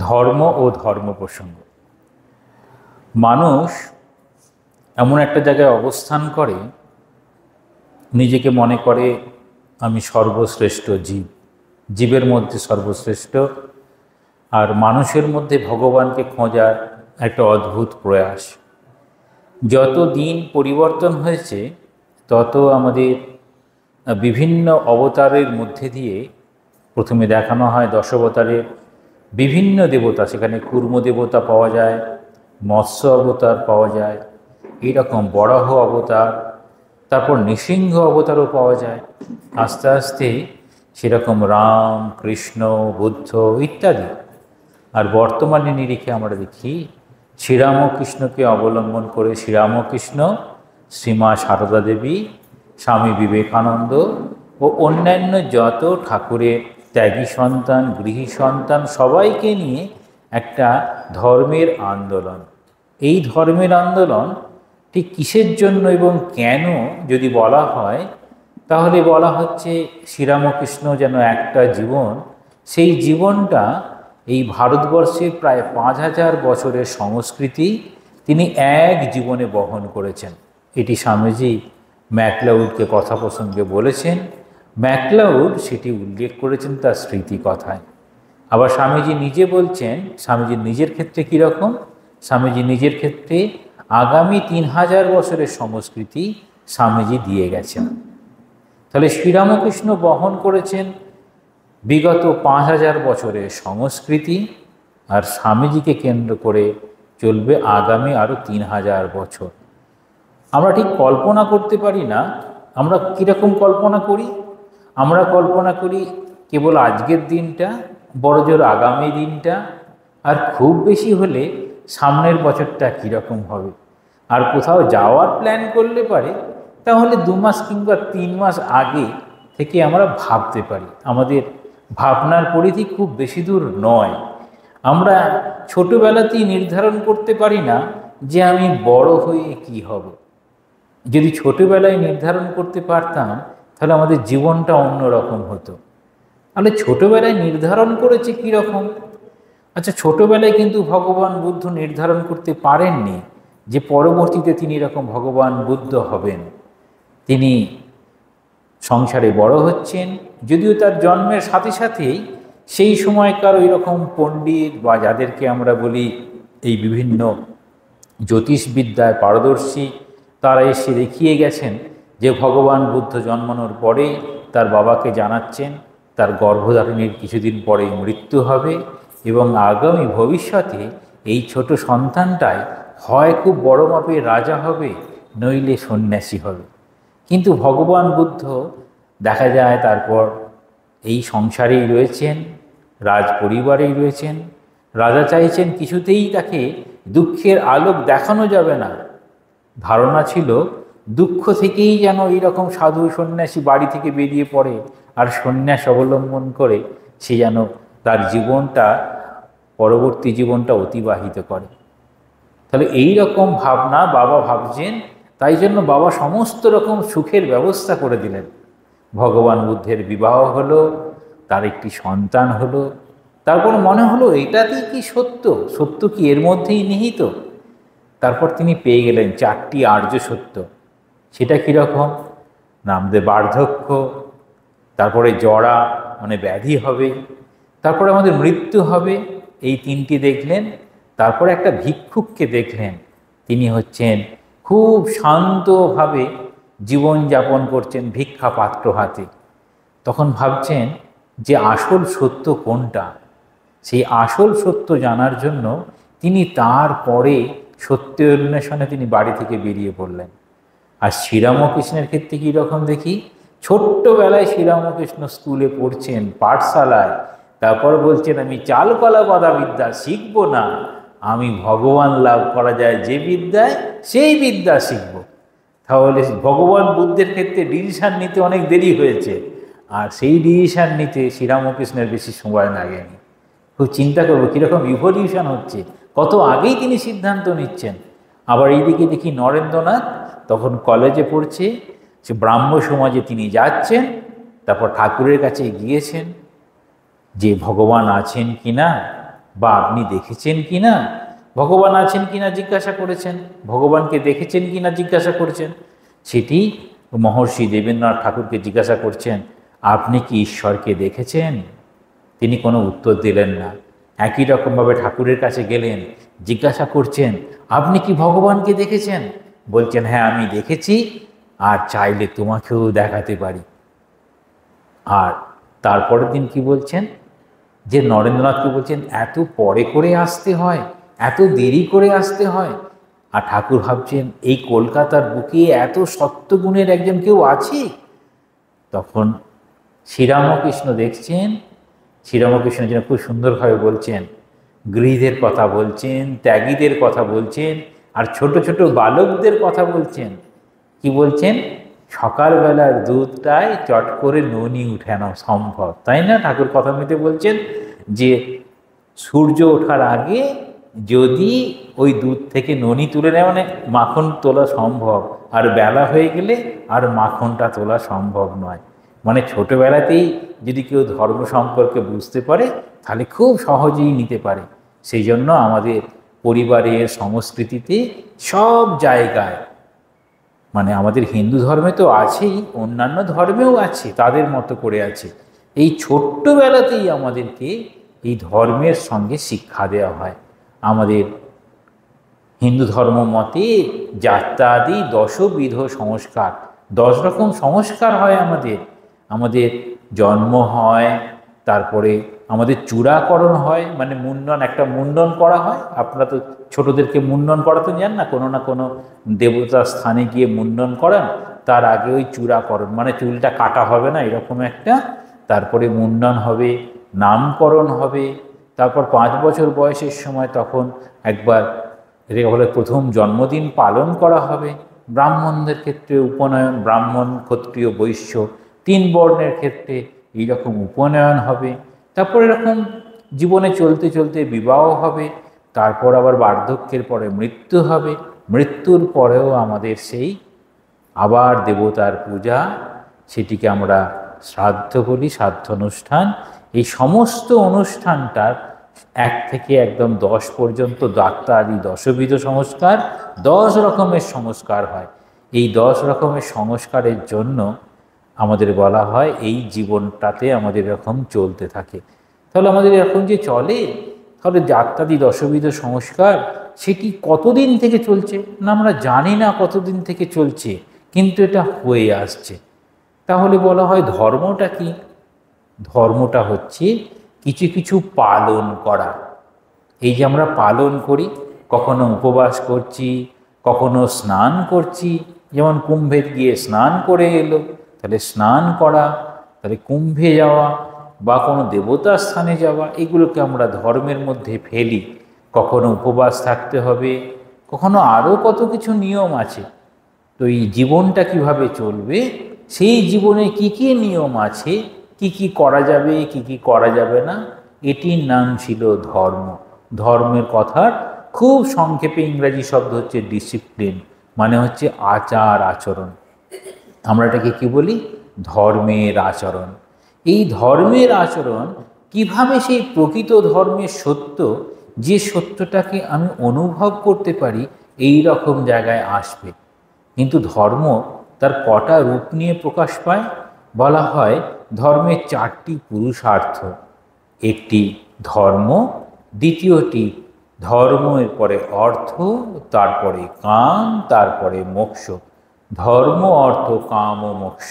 ধর্ম ও ধর্ম প্রসঙ্গ। মানুষ এমন একটা জায়গায় অবস্থান করে, নিজেকে মনে করে আমি সর্বশ্রেষ্ঠ জীব, জীবের মধ্যে সর্বশ্রেষ্ঠ, আর মানুষের মধ্যে ভগবানকে খোঁজার একটা অদ্ভুত প্রয়াস। যত দিন পরিবর্তন হয়েছে তত আমাদের বিভিন্ন অবতারের মধ্যে দিয়ে প্রথমে দেখানো হয় দশাবতারের বিভিন্ন দেবতা, সেখানে কুর্ম দেবতা পাওয়া যায়, মৎস্য অবতার পাওয়া যায়, এইরকম বরাহ অবতার, তারপর নৃসিংহ অবতারও পাওয়া যায়। আস্তে আস্তে সেরকম রাম, কৃষ্ণ, বুদ্ধ ইত্যাদি। আর বর্তমানে নিরিখে আমরা দেখি শ্রীরামকৃষ্ণকে অবলম্বন করে শ্রীরামকৃষ্ণ, শ্রীমা সারদা দেবী, স্বামী বিবেকানন্দ ও অন্যান্য যত ঠাকুরের ত্যাগী সন্তান, গৃহী সন্তান, সবাইকে নিয়ে একটা ধর্মের আন্দোলন। এই ধর্মের আন্দোলন ঠিক কিসের জন্য এবং কেন যদি বলা হয়, তাহলে বলা হচ্ছে শ্রীরামকৃষ্ণ যেন একটা জীবন, সেই জীবনটা এই ভারতবর্ষের প্রায় 5000 বছরের সংস্কৃতি তিনি এক জীবনে বহন করেছেন। এটি স্বামীজি ম্যাকলাউডকে কথা প্রসঙ্গে বলেছেন। ম্যাকলাউড সেটি উল্লেখ করেছেন তার স্মৃতি কথায়। আবার স্বামীজি নিজে বলছেন, স্বামীজির নিজের ক্ষেত্রে কীরকম, স্বামীজি নিজের ক্ষেত্রে আগামী 3000 বছরের সংস্কৃতি স্বামীজি দিয়ে গেছেন। তাহলে শ্রীরামকৃষ্ণ বহন করেছেন বিগত 5000 বছরের সংস্কৃতি, আর স্বামীজিকে কেন্দ্র করে চলবে আগামী আরও 3000 বছর। আমরা ঠিক কল্পনা করতে পারি না। আমরা কীরকম কল্পনা করি? আমরা কল্পনা করি কেবল আজকের দিনটা, বড়জোর আগামী দিনটা, আর খুব বেশি হলে সামনের বছরটা কীরকম হবে। আর কোথাও যাওয়ার প্ল্যান করলে পারে তাহলে 2 মাস কিংবা 3 মাস আগে থেকে আমরা ভাবতে পারি। আমাদের ভাবনার পরিধি খুব বেশি দূর নয়। আমরা ছোটোবেলাতেই নির্ধারণ করতে পারি না যে আমি বড় হয়ে কি হব। যদি ছোটোবেলায় নির্ধারণ করতে পারতাম তাহলে আমাদের জীবনটা অন্যরকম হতো। তাহলে ছোটোবেলায় নির্ধারণ করেছে কীরকম? আচ্ছা, ছোটোবেলায় কিন্তু ভগবান বুদ্ধ নির্ধারণ করতে পারেননি যে পরবর্তীতে তিনি এরকম ভগবান বুদ্ধ হবেন। তিনি সংসারে বড় হচ্ছেন, যদিও তার জন্মের সাথে সাথেই সেই সময়কার ওই রকম পণ্ডিত বা যাদেরকে আমরা বলি এই বিভিন্ন জ্যোতিষবিদ্যায় পারদর্শী, তারা এসে দেখিয়ে গেছেন যে ভগবান বুদ্ধ জন্মানোর পরে তার বাবাকে জানাচ্ছেন তার গর্ভধারণের কিছুদিন পরেই মৃত্যু হবে এবং আগামী ভবিষ্যতে এই ছোট সন্তানটাই হয় খুব বড় মাপের রাজা হবে, নইলে সন্ন্যাসী হবে। কিন্তু ভগবান বুদ্ধ দেখা যায় তারপর এই সংসারেই রয়েছেন, রাজ পরিবারেই রয়েছেন। রাজা চাইছেন কিছুতেই তাকে দুঃখের আলোক দেখানো যাবে না। ধারণা ছিল দুঃখ থেকেই যেন এইরকম সাধু সন্ন্যাসী বাড়ি থেকে বেরিয়ে পড়ে আর সন্ন্যাস অবলম্বন করে সে যেন তার জীবনটা, পরবর্তী জীবনটা অতিবাহিত করে। তাহলে এই রকম ভাবনা বাবা ভাবছেন, তাই জন্য বাবা সমস্ত রকম সুখের ব্যবস্থা করে দিলেন। ভগবান বুদ্ধের বিবাহ হলো, তার একটি সন্তান হলো। তারপর মনে হলো এটাতেই কি সত্য? সত্য কি এর মধ্যেই নিহিত? তারপর তিনি পেয়ে গেলেন 4টি আর্য সত্য। সেটা কীরকম? নামদে বার্ধক্য, তারপরে জরা মানে ব্যাধি হবে, তারপরে আমাদের মৃত্যু হবে, এই 3টি দেখলেন। তারপরে একটা ভিক্ষুককে দেখলেন, তিনি হচ্ছেন খুব শান্তভাবে জীবনযাপন করছেন ভিক্ষা পাত্র হাতে। তখন ভাবছেন যে আসল সত্য কোনটা। সেই আসল সত্য জানার জন্য তিনি তারপরে সত্য অন্বেষণে তিনি বাড়ি থেকে বেরিয়ে পড়লেন। আর শ্রীরামকৃষ্ণের ক্ষেত্রে কীরকম দেখি, ছোট্টবেলায় শ্রীরামকৃষ্ণ স্কুলে পড়ছেন, পাঠশালায়, তারপর বলছেন আমি চালকলা বাদা বিদ্যা শিখবো না, আমি ভগবান লাভ করা যায় যে বিদ্যায়, সেই বিদ্যা শিখব। তাহলে ভগবান বুদ্ধের ক্ষেত্রে ডিসিশান নিতে অনেক দেরি হয়েছে, আর সেই ডিসিশান নিতে শ্রীরামকৃষ্ণের বেশি সময় লাগেনি। খুব চিন্তা করবো কীরকম ইভলিউশন হচ্ছে, কত আগেই তিনি সিদ্ধান্ত নিচ্ছেন। আবার এইদিকে দেখি নরেন্দ্রনাথ তখন কলেজে পড়ছে, সে ব্রাহ্ম সমাজে তিনি যাচ্ছেন, তারপর ঠাকুরের কাছে গিয়েছেন যে ভগবান আছেন কি না। বা আপনি দেখেছেন কি না, ভগবান আছেন কি না জিজ্ঞাসা করেছেন, ভগবানকে দেখেছেন কি না জিজ্ঞাসা করেছেন। সেটি মহর্ষি দেবেন্দ্রনাথ ঠাকুরকে জিজ্ঞাসা করছেন, আপনি কি ঈশ্বরকে দেখেছেন? তিনি কোনো উত্তর দিলেন না। একই রকমভাবে ঠাকুরের কাছে গেলেন, জিজ্ঞাসা করছেন, আপনি কি ভগবানকে দেখেছেন? বলছেন, হ্যাঁ আমি দেখেছি, আর চাইলে তোমাকেও দেখাতে পারি। আর তারপরের দিন কি বলছেন, যে নরেন্দ্রনাথকে বলছেন, এত পরে করে আসতে হয়, এত দেরি করে আসতে হয়। আর ঠাকুর ভাবছেন, এই কলকাতার বুকে এত সত্যগুণের একজন কেউ আছে? তখন শ্রীরামকৃষ্ণ দেখছেন, শ্রীরামকৃষ্ণ যেন খুব সুন্দরভাবে বলছেন, গৃহীদের কথা বলছেন, ত্যাগীদের কথা বলছেন, আর ছোট ছোট বালকদের কথা বলছেন। কি বলছেন? সকালবেলার দুধটায় চট করে ননি উঠানো সম্ভব, তাই না? ঠাকুর কথামৃতে বলছেন যে সূর্য ওঠার আগে যদি ওই দুধ থেকে ননি তুলে নেয়, মানে মাখন তোলা সম্ভব, আর বেলা হয়ে গেলে আর মাখনটা তোলা সম্ভব নয়। মানে ছোটোবেলাতেই যদি কেউ ধর্ম সম্পর্কে বুঝতে পারে, তাহলে খুব সহজেই নিতে পারে। সেই জন্য আমাদের পরিবারের সংস্কৃতিতে সব জায়গায়, মানে আমাদের হিন্দু ধর্মে তো আছেই, অন্যান্য ধর্মেও আছে, তাদের মতো করে আছে। এই ছোট্টবেলাতেই আমাদেরকে এই ধর্মের সঙ্গে শিক্ষা দেওয়া হয়। আমাদের হিন্দু ধর্ম মতে যাত্রাদি দশবিধ সংস্কার, 10 রকম সংস্কার হয় আমাদের। আমাদের জন্ম হয়, তারপরে আমাদের চূড়াকরণ হয়, মানে মুন্ডন, একটা মুন্ডন করা হয়। আপনারা তো ছোটদেরকে মুন্ডন করাতে যান না কোনো দেবতার স্থানে গিয়ে মুন্ডন করান, তার আগে ওই চূড়াকরণ, মানে চুলটা কাটা হবে না এরকম একটা, তারপরে মুন্ডন হবে, নামকরণ হবে, তারপর 5 বছর বয়সের সময় তখন একবার এটাকে বলে প্রথম জন্মদিন পালন করা হবে। ব্রাহ্মণদের ক্ষেত্রে উপনয়ন, ব্রাহ্মণ ক্ষত্রিয় বৈশ্য 3 বর্ণের ক্ষেত্রে এইরকম উপনয়ন হবে। তারপর এরকম জীবনে চলতে চলতে বিবাহ হবে, তারপর আবার বার্ধক্যের পরে মৃত্যু হবে, মৃত্যুর পরেও আমাদের সেই আবার দেবতার পূজা, সেটিকে আমরা শ্রাদ্ধ বলি, শ্রাদ্ধ অনুষ্ঠান। এই সমস্ত অনুষ্ঠানটার 1 থেকে একদম 10 পর্যন্ত যাত্রাদি দশবিধ সংস্কার, 10 রকমের সংস্কার হয়। এই 10 রকমের সংস্কারের জন্য আমাদের বলা হয় এই জীবনটাতে আমাদের এরকম চলতে থাকে। তাহলে আমাদের এরকম যে চলে, তাহলে যাত্রাদি দশবিধ সংস্কার সেটি কতদিন থেকে চলছে না আমরা জানি না, কতদিন থেকে চলছে, কিন্তু এটা হয়ে আসছে। তাহলে বলা হয় ধর্মটা কি? ধর্মটা হচ্ছে কিছু কিছু পালন করা। এই যে আমরা পালন করি, কখনো উপবাস করছি, কখনো স্নান করছি, যেমন কুম্ভে গিয়ে স্নান করে এলো, তাহলে স্নান করা, তাহলে কুম্ভে যাওয়া বা কোনো দেবতার স্থানে যাওয়া, এগুলোকে আমরা ধর্মের মধ্যে ফেলি। কখনো উপবাস থাকতে হবে, কখনো আরও কত কিছু নিয়ম আছে। তো এই জীবনটা কিভাবে চলবে, সেই জীবনে কি কি নিয়ম আছে, কি কি করা যাবে, কি কি করা যাবে না, এটির নাম ছিল ধর্ম। ধর্মের কথার খুব সংক্ষেপে ইংরাজি শব্দ হচ্ছে ডিসিপ্লিন, মানে হচ্ছে আচার আচরণ। আমরা এটাকে কি বলি? ধর্মের আচরণ। এই ধর্মের আচরণ কিভাবে সেই প্রকৃত ধর্মের সত্য, যে সত্যটাকে আমি অনুভব করতে পারি, এই রকম জায়গায় আসবে। কিন্তু ধর্ম তার কটা রূপ নিয়ে প্রকাশ পায়? বলা হয় ধর্মের 4টি পুরুষার্থ। একটি ধর্ম, দ্বিতীয়টি ধর্মের পরে অর্থ, তারপরে কাম, তারপরে মোক্ষ। ধর্ম, অর্থ, কাম ও মোক্ষ,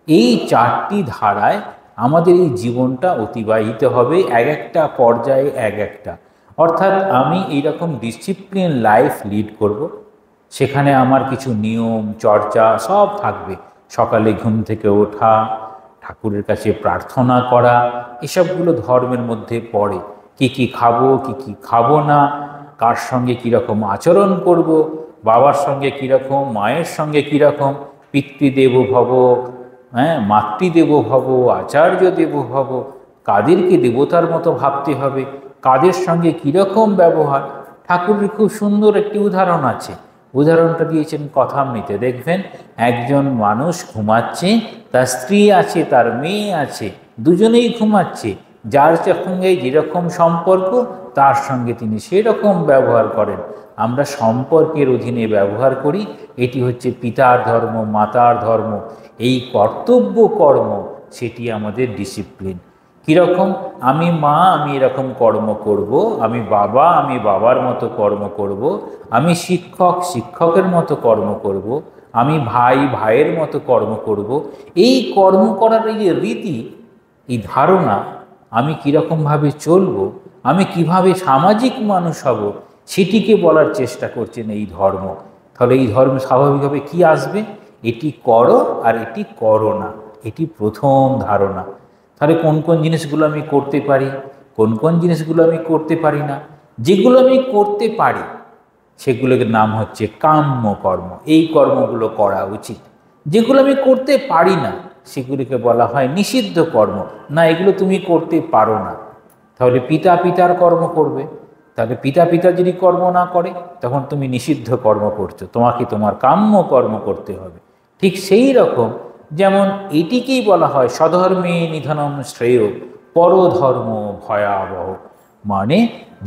এই 4টি ধারায় আমাদের এই জীবনটা অতিবাহিত হবে, এক একটা পর্যায়ে এক একটা। অর্থাৎ আমি এইরকম ডিসিপ্লিন লাইফ লিড করব, সেখানে আমার কিছু নিয়ম চর্চা সব থাকবে। সকালে ঘুম থেকে ওঠা, ঠাকুরের কাছে প্রার্থনা করা, এসবগুলো ধর্মের মধ্যে পড়ে। কি কি খাবো, কি কি খাবো না, কার সঙ্গে কীরকম আচরণ করব, বাবার সঙ্গে কীরকম, মায়ের সঙ্গে কীরকম, পিতৃদেব ভব, মাতৃদেব ভব, আচার্য দেব ভব, কাদেরকে দেবতার মতো ভাবতে হবে, কাদের সঙ্গে কীরকম ব্যবহার। ঠাকুরের খুব সুন্দর একটি উদাহরণ আছে, উদাহরণটা দিয়েছেন কথামৃতে। দেখবেন একজন মানুষ ঘুমাচ্ছে, তার স্ত্রী আছে, তার মেয়ে আছে, দুজনেই ঘুমাচ্ছে, যার সঙ্গে যেরকম সম্পর্ক তার সঙ্গে তিনি সেরকম ব্যবহার করেন। আমরা সম্পর্কের অধীনে ব্যবহার করি। এটি হচ্ছে পিতার ধর্ম, মাতার ধর্ম। এই কর্তব্য কর্ম, সেটি আমাদের ডিসিপ্লিন। কীরকম? আমি মা, আমি এরকম কর্ম করব, আমি বাবা, আমি বাবার মতো কর্ম করব, আমি শিক্ষক, শিক্ষকের মতো কর্ম করব, আমি ভাই, ভাইয়ের মতো কর্ম করব। এই কর্ম করার এই যে রীতি, এই ধারণা, আমি কীরকমভাবে চলব, আমি কিভাবে সামাজিক মানুষ হব, সেটিকে বলার চেষ্টা করছেন এই ধর্ম। তাহলে এই ধর্মে স্বাভাবিকভাবে কি আসবে? এটি করো আর এটি করো না, এটি প্রথম ধারণা। তাহলে কোন কোন জিনিসগুলো আমি করতে পারি, কোন কোন জিনিসগুলো আমি করতে পারি না? যেগুলো আমি করতে পারি সেগুলোর নাম হচ্ছে কাম্য কর্ম, এই কর্মগুলো করা উচিত। যেগুলো আমি করতে পারি না সেগুলিকে বলা হয় নিষিদ্ধ কর্ম। না, এগুলো তুমি করতে পারো না। তাহলে পিতা পিতার কর্ম করবে। তাহলে পিতা পিতা যদি কর্ম না করে তখন তুমি নিষিদ্ধ কর্ম করছো, তোমাকে তোমার কাম্য কর্ম করতে হবে। ঠিক সেই রকম, যেমন এটিকেই বলা হয় স্বধর্মে নিধনম শ্রেয় পরধর্ম ভয়াবহ। মানে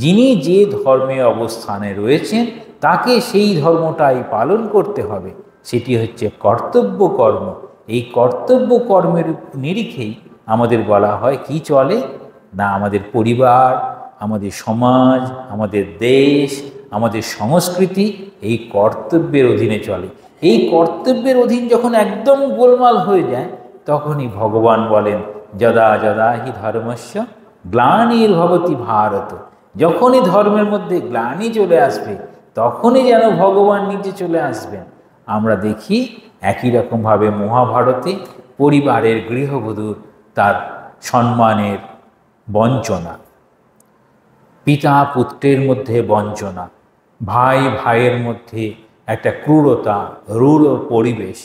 যিনি যে ধর্মে অবস্থানে রয়েছেন তাকে সেই ধর্মটাই পালন করতে হবে, সেটি হচ্ছে কর্তব্য কর্ম। এই কর্তব্য কর্মের নিরিখেই আমাদের বলা হয় কি চলে না, আমাদের পরিবার, আমাদের সমাজ, আমাদের দেশ, আমাদের সংস্কৃতি এই কর্তব্যের অধীনে চলে। এই কর্তব্যের অধীন যখন একদম গোলমাল হয়ে যায় তখনই ভগবান বলেন যদা যদা হি ধর্মস্য গ্লানির্ভবতি ভারত। যখনই ধর্মের মধ্যে গ্লানি চলে আসবে তখনই যেন ভগবান নিজে চলে আসবেন। আমরা দেখি একই রকমভাবে মহাভারতে পরিবারের গৃহবধূর তার সম্মানের বঞ্চনা, পিতা পুত্রের মধ্যে বঞ্চনা, ভাই ভাইয়ের মধ্যে একটা ক্রূরতা, রূঢ় পরিবেশ,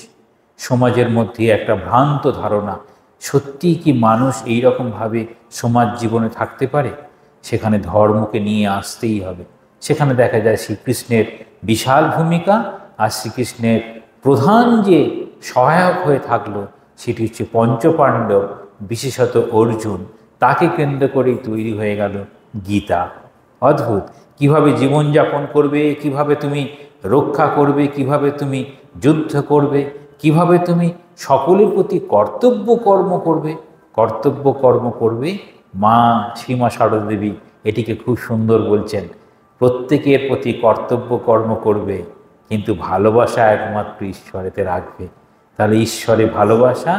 সমাজের মধ্যে একটা ভ্রান্ত ধারণা। সত্যি কি মানুষ এই রকমভাবে সমাজ জীবনে থাকতে পারে? সেখানে ধর্মকে নিয়ে আসতেই হবে। সেখানে দেখা যায় শ্রীকৃষ্ণের বিশাল ভূমিকা, আর শ্রীকৃষ্ণের প্রধান যে সহায়ক হয়ে থাকলো সেটি হচ্ছে পঞ্চপাণ্ডব, বিশেষত অর্জুন। তাকে কেন্দ্র করেই তৈরি হয়ে গেল গীতা। অদ্ভুত! কিভাবে জীবনযাপন করবে, কিভাবে তুমি রক্ষা করবে, কিভাবে তুমি যুদ্ধ করবে, কিভাবে তুমি সকলের প্রতি কর্তব্য কর্ম করবে। কর্তব্য কর্ম করবে মা শ্রীমা শারদা দেবী এটিকে খুব সুন্দর বলছেন। প্রত্যেকের প্রতি কর্তব্য কর্ম করবে, কিন্তু ভালোবাসা একমাত্র ঈশ্বরেতে রাখবে। তাহলে ঈশ্বরে ভালোবাসা,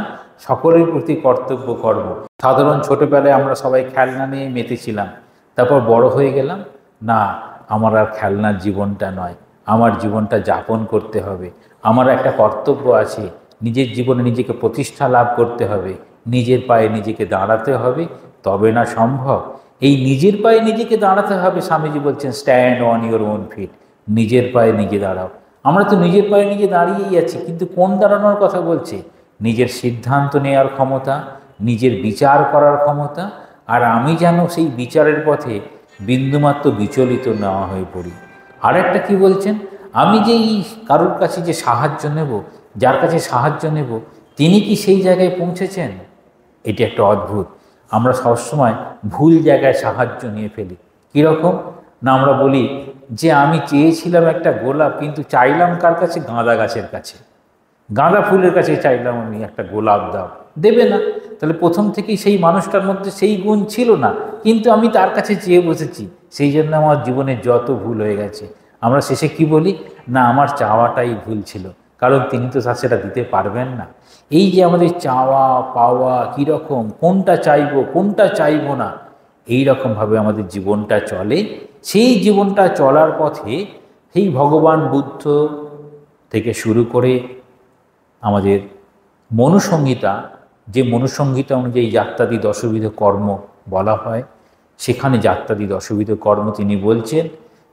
সকলের প্রতি কর্তব্য কর্ম। সাধারণ ছোটোবেলায় আমরা সবাই খেলনা নিয়ে মেতেছিলাম, তারপর বড় হয়ে গেলাম, না আমার আর খেলনার জীবনটা নয়, আমার জীবনটা যাপন করতে হবে। আমার একটা কর্তব্য আছে, নিজের জীবনে নিজেকে প্রতিষ্ঠা লাভ করতে হবে, নিজের পায়ে নিজেকে দাঁড়াতে হবে, তবে না সম্ভব। এই নিজের পায়ে নিজেকে দাঁড়াতে হবে, স্বামীজি বলছেন stand on your own feet, নিজের পায়ে নিজে দাঁড়াও। আমরা তো নিজের পায়ে নিজে দাঁড়িয়েই আছি, কিন্তু কোন দাঁড়ানোর কথা বলছে? নিজের সিদ্ধান্ত নেওয়ার ক্ষমতা, নিজের বিচার করার ক্ষমতা। আর আমি যেন সেই বিচারের পথে বিন্দুমাত্র বিচলিত না হয়ে পড়ি। আর একটা কী বলছেন, আমি যেই কারোর কাছে যে সাহায্য নেব, যার কাছে সাহায্য নেব, তিনি কি সেই জায়গায় পৌঁছেছেন? এটি একটা অদ্ভুত। আমরা সবসময় ভুল জায়গায় সাহায্য নিয়ে ফেলি। কীরকম না, আমরা বলি যে আমি চেয়েছিলাম একটা গোলাপ, কিন্তু চাইলাম কার কাছে? গাঁদা গাছের কাছে, গাঁদা ফুলের কাছে চাইলাম আমি একটা গোলাপ দাও, দেবে না। তাহলে প্রথম থেকেই সেই মানুষটার মধ্যে সেই গুণ ছিল না, কিন্তু আমি তার কাছে চেয়ে বসেছি, সেই জন্য আমার জীবনে যত ভুল হয়ে গেছে। আমরা শেষে কি বলি? না আমার চাওয়াটাই ভুল ছিল, কারণ তিনি তো সেটা দিতে পারবেন না। এই যে আমাদের চাওয়া পাওয়া কীরকম, কোনটা চাইবো কোনটা চাইবো না, এই রকমভাবে আমাদের জীবনটা চলে। সেই জীবনটা চলার পথে সেই ভগবান বুদ্ধ থেকে শুরু করে আমাদের মনুসংহিতা, যে মনুসংহিতা অনুযায়ী যাত্রাদি দশবিধ কর্ম বলা হয়, সেখানে যাত্রাদি দশবিধ কর্ম তিনি বলছেন।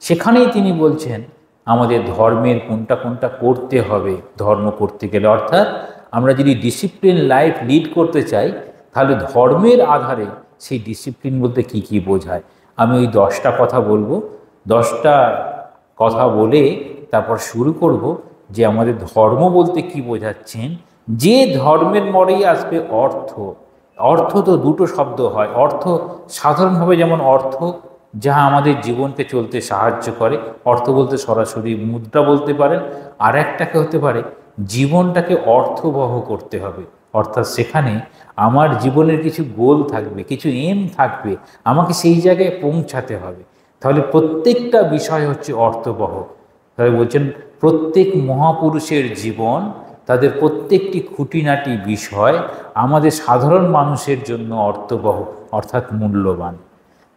সেখানেই তিনি বলছেন আমাদের ধর্মের কোনটা কোনটা করতে হবে ধর্ম করতে গেলে। অর্থাৎ আমরা যদি ডিসিপ্লিন লাইফ লিড করতে চাই, তাহলে ধর্মের আধারে সেই ডিসিপ্লিন বলতে কি কি বোঝায় আমি ওই 10টা কথা বলবো। 10টা কথা বলে তারপর শুরু করব যে আমাদের ধর্ম বলতে কি বোঝাচ্ছেন। যে ধর্মের মরেই আসবে অর্থ, অর্থ তো দুটো শব্দ হয়। অর্থ সাধারণভাবে যেমন অর্থ যা আমাদের জীবনকে চলতে সাহায্য করে, অর্থ বলতে সরাসরি মুদ্রা বলতে পারেন। আর একটাকে হতে পারে জীবনটাকে অর্থবহ করতে হবে, অর্থাৎ সেখানে আমার জীবনের কিছু গোল থাকবে, কিছু এম থাকবে, আমাকে সেই জায়গায় পৌঁছাতে হবে। তাহলে প্রত্যেকটা বিষয় হচ্ছে অর্থবহ। তাহলে বলছেন প্রত্যেক মহাপুরুষের জীবন, তাদের প্রত্যেকটি খুঁটিনাটি বিষয় আমাদের সাধারণ মানুষের জন্য অর্থবহ, অর্থাৎ মূল্যবান।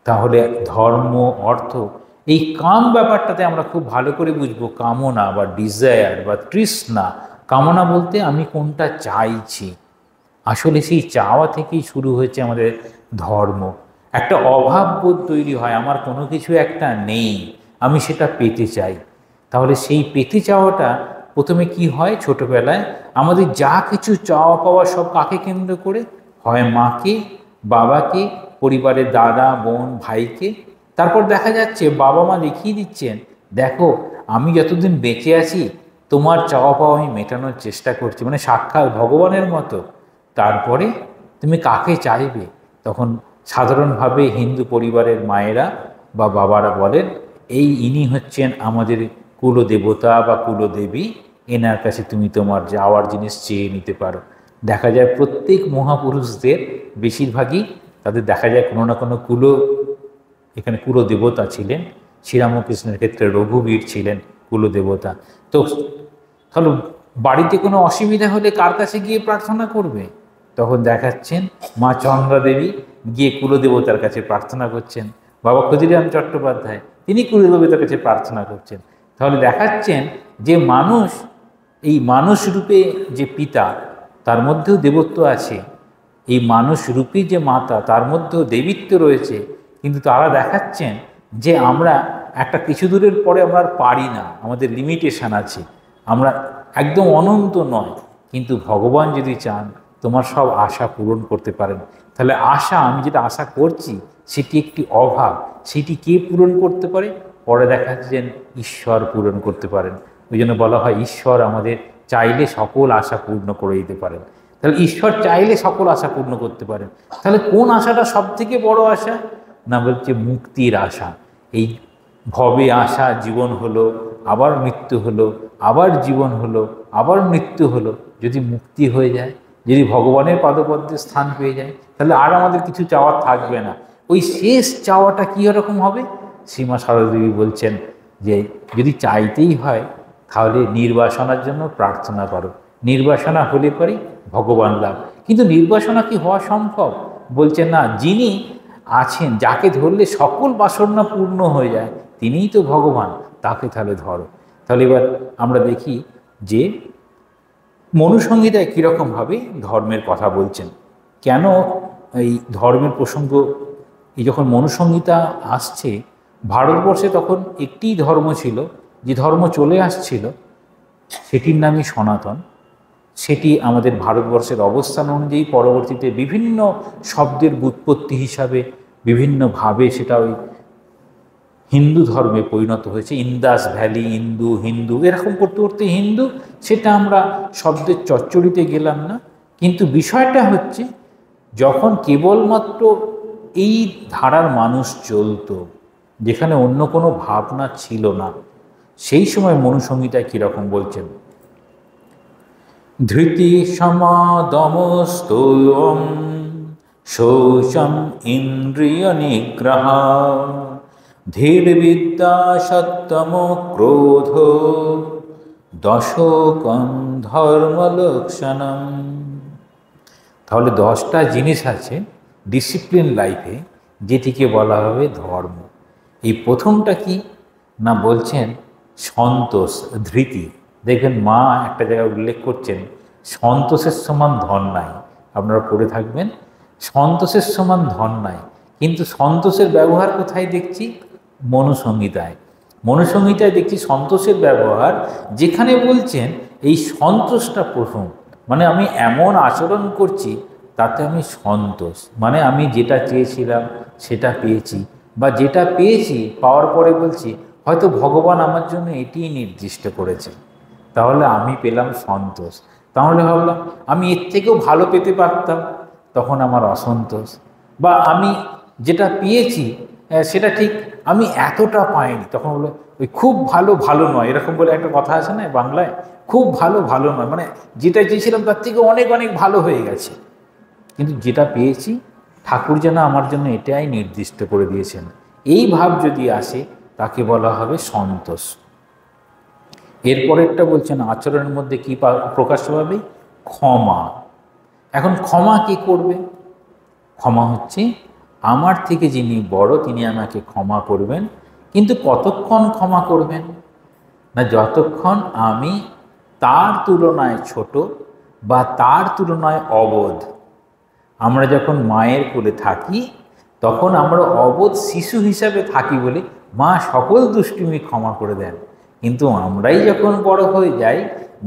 তাহলে ধর্ম, অর্থ, এই কাম ব্যাপারটাতে আমরা খুব ভালো করে বুঝবো। কামনা বা ডিজায়ার বা তৃষ্ণা, কামনা বলতে আমি কোনটা চাইছি, আসলে সেই চাওয়া থেকেই শুরু হয়েছে আমাদের ধর্ম। একটা অভাববোধ তৈরি হয়, আমার কোনো কিছু একটা নেই, আমি সেটা পেতে চাই। তাহলে সেই পেতে চাওয়াটা প্রথমে কি হয়, ছোটবেলায় আমাদের যা কিছু চাওয়া পাওয়া সব কাকে কেন্দ্র করে হয়, মাকে, বাবাকে, পরিবারের দাদা, বোন, ভাইকে। তারপর দেখা যাচ্ছে বাবা মা দেখিয়ে দিচ্ছেন, দেখো আমি যতদিন বেঁচে আছি তোমার চাওয়া পাওয়া আমি মেটানোর চেষ্টা করছি, মানে সাক্ষাৎ ভগবানের মতো। তারপরে তুমি কাকে চাইবে, তখন সাধারণভাবে হিন্দু পরিবারের মায়েরা বা বাবারা বলেন, ইনি হচ্ছেন আমাদের কুলদেবতা বা কুলদেবী, এনার কাছে তুমি তোমার যাওয়ার জিনিস চেয়ে নিতে পারো। দেখা যায় প্রত্যেক মহাপুরুষদের বেশিরভাগই তাদের দেখা যায় কোনো না কোনো এখানে কুলদেবতা ছিলেন। শ্রীরামকৃষ্ণের ক্ষেত্রে রঘুবীর ছিলেন কুলদেবতা। তো তাহলে বাড়িতে কোনো অসুবিধা হলে কার কাছে গিয়ে প্রার্থনা করবে? তখন দেখাচ্ছেন মা চন্দ্রা দেবী গিয়ে কুলদেবতার কাছে প্রার্থনা করছেন, বাবা ক্ষুদিরাম চট্টোপাধ্যায় তিনি কুলদেবতার কাছে প্রার্থনা করছেন। তাহলে দেখাচ্ছেন যে মানুষ, এই মানুষ রূপে যে পিতা তার মধ্যেও দেবত্ব আছে, এই মানুষ রূপী যে মাতা তার মধ্যেও দেবীত্ব রয়েছে। কিন্তু তারা দেখাচ্ছেন যে আমরা একটা কিছু দূরের পরে আমরা আর পারি না, আমাদের লিমিটেশান আছে, আমরা একদম অনন্ত নয়। কিন্তু ভগবান যদি চান তোমার সব আশা পূরণ করতে পারেন। তাহলে আশা, আমি যেটা আশা করছি সেটি একটি অভাব, সেটি কে পূরণ করতে পারে? পরে দেখাচ্ছেন ঈশ্বর পূরণ করতে পারেন। ওই জন্য বলা হয় ঈশ্বর আমাদের চাইলে সকল আশা পূর্ণ করে দিতে পারেন। তাহলে ঈশ্বর চাইলে সকল আশা পূর্ণ করতে পারেন। তাহলে কোন আশাটা সব থেকে বড় আশা? না, বলছে মুক্তির আশা। এই ভবে আশা, জীবন হলো, আবার মৃত্যু হলো, আবার জীবন হলো, আবার মৃত্যু হলো। যদি মুক্তি হয়ে যায়, যদি ভগবানের পাদপদ্মে স্থান পেয়ে যায়, তাহলে আর আমাদের কিছু চাওয়ার থাকবে না। ওই শেষ চাওয়াটা কী রকম হবে? শ্রীমা সারদা দেবী বলছেন যে যদি চাইতেই হয় তাহলে নির্বাসনার জন্য প্রার্থনা করো, নির্বাসনা হলে পরে ভগবান লাভ। কিন্তু নির্বাসনা কি হওয়া সম্ভব? বলছেন না, যিনি আছেন, যাকে ধরলে সকল বাসনা পূর্ণ হয়ে যায়, তিনিই তো ভগবান, তাকে তাহলে ধরো। তাহলে এবার আমরা দেখি যে মনুসংহিতায় কীরকমভাবে ধর্মের কথা বলছেন। কেন এই ধর্মের প্রসঙ্গ, এই যখন মনুসংহিতা আসছে, ভারতবর্ষে তখন একটিই ধর্ম ছিল, যে ধর্ম চলে আসছিল সেটির নামই সনাতন। সেটি আমাদের ভারতবর্ষের অবস্থান অনুযায়ী পরবর্তীতে বিভিন্ন শব্দের ব্যুৎপত্তি হিসাবে বিভিন্নভাবে সেটা ওই হিন্দু ধর্মে পরিণত হয়েছে। ইন্দাস ভ্যালি, ইন্দু, হিন্দু, এরকম করতে করতে হিন্দু, সেটা আমরা শব্দের চচ্চড়িতে গেলাম না। কিন্তু বিষয়টা হচ্ছে যখন কেবলমাত্র এই ধারার মানুষ চলত, যেখানে অন্য কোনো ভাবনা ছিল না, সেই সময় মনুসংহিতায় কীরকম বলছেন, ধৃতি সমাদমস্তোয়ং শোষম ইন্দ্রিয় নিগ্রহ ধীর বিদ্যা সত্যম ক্রোধ দশকং ধর্মলক্ষণম। তাহলে 10টা জিনিস আছে ডিসিপ্লিন লাইফে, যেটিকে বলা হবে ধর্ম। এই প্রথমটা কি না, বলছেন সন্তোষ, ধৃতি। দেখবেন মা একটা জায়গায় উল্লেখ করছেন, সন্তোষের সমান ধন নাই। আপনারা পড়ে থাকবেন, সন্তোষের সমান ধন নাই। কিন্তু সন্তোষের ব্যবহার কোথায় দেখছি? মনুসংহিতায়। মনুসংহিতায় দেখছি সন্তোষের ব্যবহার, যেখানে বলছেন এই সন্তোষটা প্রথম, মানে আমি এমন আচরণ করছি তাতে আমি সন্তোষ, মানে আমি যেটা চেয়েছিলাম সেটা পেয়েছি, বা যেটা পেয়েছি পাওয়ার পরে বলছি হয়তো ভগবান আমার জন্য এটিই নির্দিষ্ট করেছে, তাহলে আমি পেলাম সন্তোষ। তাহলে ভাবলাম আমি এর থেকেও ভালো পেতে পারতাম, তখন আমার অসন্তোষ। বা আমি যেটা পেয়েছি সেটা ঠিক আমি এতটা পাইনি, তখন বলে ওই খুব ভালো ভালো নয়, এরকম বলে একটা কথা আছে না বাংলায়, খুব ভালো ভালো নয়, মানে যেটা চেয়েছিলাম তার থেকে অনেক অনেক ভালো হয়ে গেছে। কিন্তু যেটা পেয়েছি ঠাকুর যেন আমার জন্য এটাই নির্দিষ্ট করে দিয়েছেন, এই ভাব যদি আসে তাকে বলা হবে সন্তোষ। এরপরেরটা বলছেন আচরণের মধ্যে কি প্রকাশ পাবে? ক্ষমা। এখন ক্ষমা কি করবে? ক্ষমা হচ্ছে আমার থেকে যিনি বড় তিনি আমাকে ক্ষমা করবেন, কিন্তু কতক্ষণ ক্ষমা করবেন না, যতক্ষণ আমি তার তুলনায় ছোট বা তার তুলনায় অবোধ। আমরা যখন মায়ের কোলে থাকি তখন আমরা অবোধ শিশু হিসাবে থাকি বলে মা সকল দুষ্টুমি ক্ষমা করে দেন, কিন্তু আমরাই যখন বড় হয়ে যাই,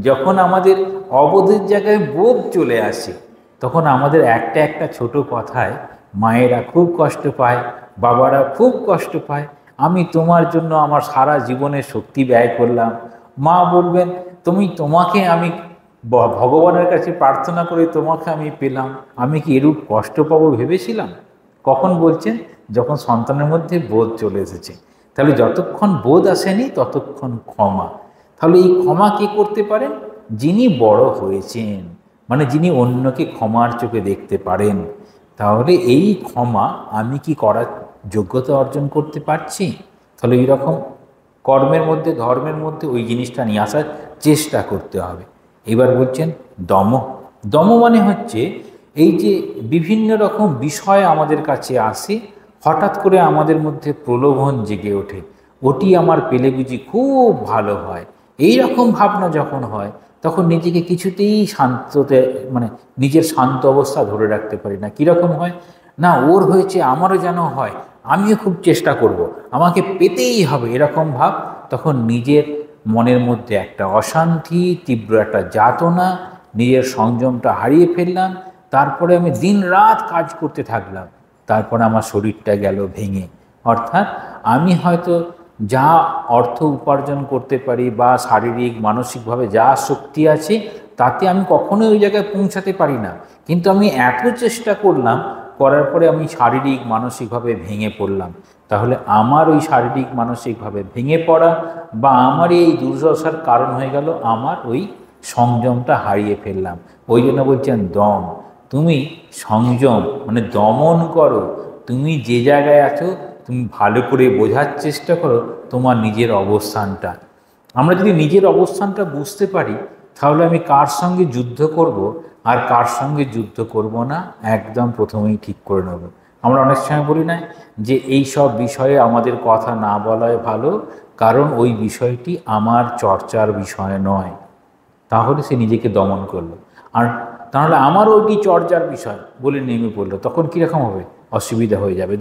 যখন আমাদের অবোধের জায়গায় বোধ চলে আসে, তখন আমাদের একটা একটা ছোট কথায় মায়েরা খুব কষ্ট পায়, বাবারা খুব কষ্ট পায়। আমি তোমার জন্য আমার সারা জীবনের শক্তি ব্যয় করলাম, মা বলবেন তোমাকে আমি ভগবানের কাছে প্রার্থনা করে তোমাকে আমি পেলাম, আমি কি এরূপ কষ্ট পাবো ভেবেছিলাম? কখন বলছেন? যখন সন্তানের মধ্যে বোধ চলে এসেছে। তাহলে যতক্ষণ বোধ আসেনি ততক্ষণ ক্ষমা। তাহলে এই ক্ষমা কে করতে পারেন? যিনি বড় হয়েছেন, মানে যিনি অন্যকে ক্ষমার চোখে দেখতে পারেন। তাহলে এই ক্ষমা আমি কি করার যোগ্যতা অর্জন করতে পারছি? তাহলে এইরকম কর্মের মধ্যে ধর্মের মধ্যে ওই জিনিসটা নিয়ে আসার চেষ্টা করতে হবে। এবার বলছেন দম। দম মানে হচ্ছে এই যে বিভিন্ন রকম বিষয় আমাদের কাছে আসে, হঠাৎ করে আমাদের মধ্যে প্রলোভন জেগে ওঠে, ওটি আমার পেলে বুঝি খুব ভালো হয়, এই রকম ভাবনা যখন হয় তখন নিজেকে কিছুতেই শান্ততে মানে নিজের শান্ত অবস্থা ধরে রাখতে পারি না। কীরকম হয় না, ওর হয়েছে আমারও যেন হয়, আমিও খুব চেষ্টা করব, আমাকে পেতেই হবে, এরকম ভাব। তখন নিজের মনের মধ্যে একটা অশান্তি, তীব্র একটা যাতনা, নিজের সংযমটা হারিয়ে ফেললাম। তারপরে আমি দিন রাত কাজ করতে থাকলাম, তারপরে আমার শরীরটা গেল ভেঙে। অর্থাৎ আমি হয়তো যা অর্থ উপার্জন করতে পারি বা শারীরিক মানসিকভাবে যা শক্তি আছে তাতে আমি কখনোই ওই জায়গায় পৌঁছাতে পারি না, কিন্তু আমি এত চেষ্টা করলাম, করার পরে আমি শারীরিক মানসিকভাবে ভেঙে পড়লাম। তাহলে আমার ওই শারীরিক মানসিকভাবে ভেঙে পড়া বা আমার এই দুর্দশার কারণ হয়ে গেল আমার ওই সংযমটা হারিয়ে ফেললাম। ওই জন্য বলছেন দম। তুমি সংযম মানে দমন করো, তুমি যে জায়গায় আছো তুমি ভালো করে বোঝার চেষ্টা করো তোমার নিজের অবস্থানটা। আমরা যদি নিজের অবস্থানটা বুঝতে পারি তাহলে আমি কার সঙ্গে যুদ্ধ করব আর কার সঙ্গে যুদ্ধ করব না একদম প্রথমেই ঠিক করে নেব। আমরা অনেক সময় বলি না যে এই সব বিষয়ে আমাদের কথা না বলাই ভালো, কারণ ওই বিষয়টি আমার চর্চার বিষয় নয়। তাহলে সে নিজেকে দমন করলো। আর তাহলে আমার ওইটি চর্চার বিষয় বলে নেমে পড়লো, তখন কীরকম হবে? অসুবিধা হয়ে যাবে।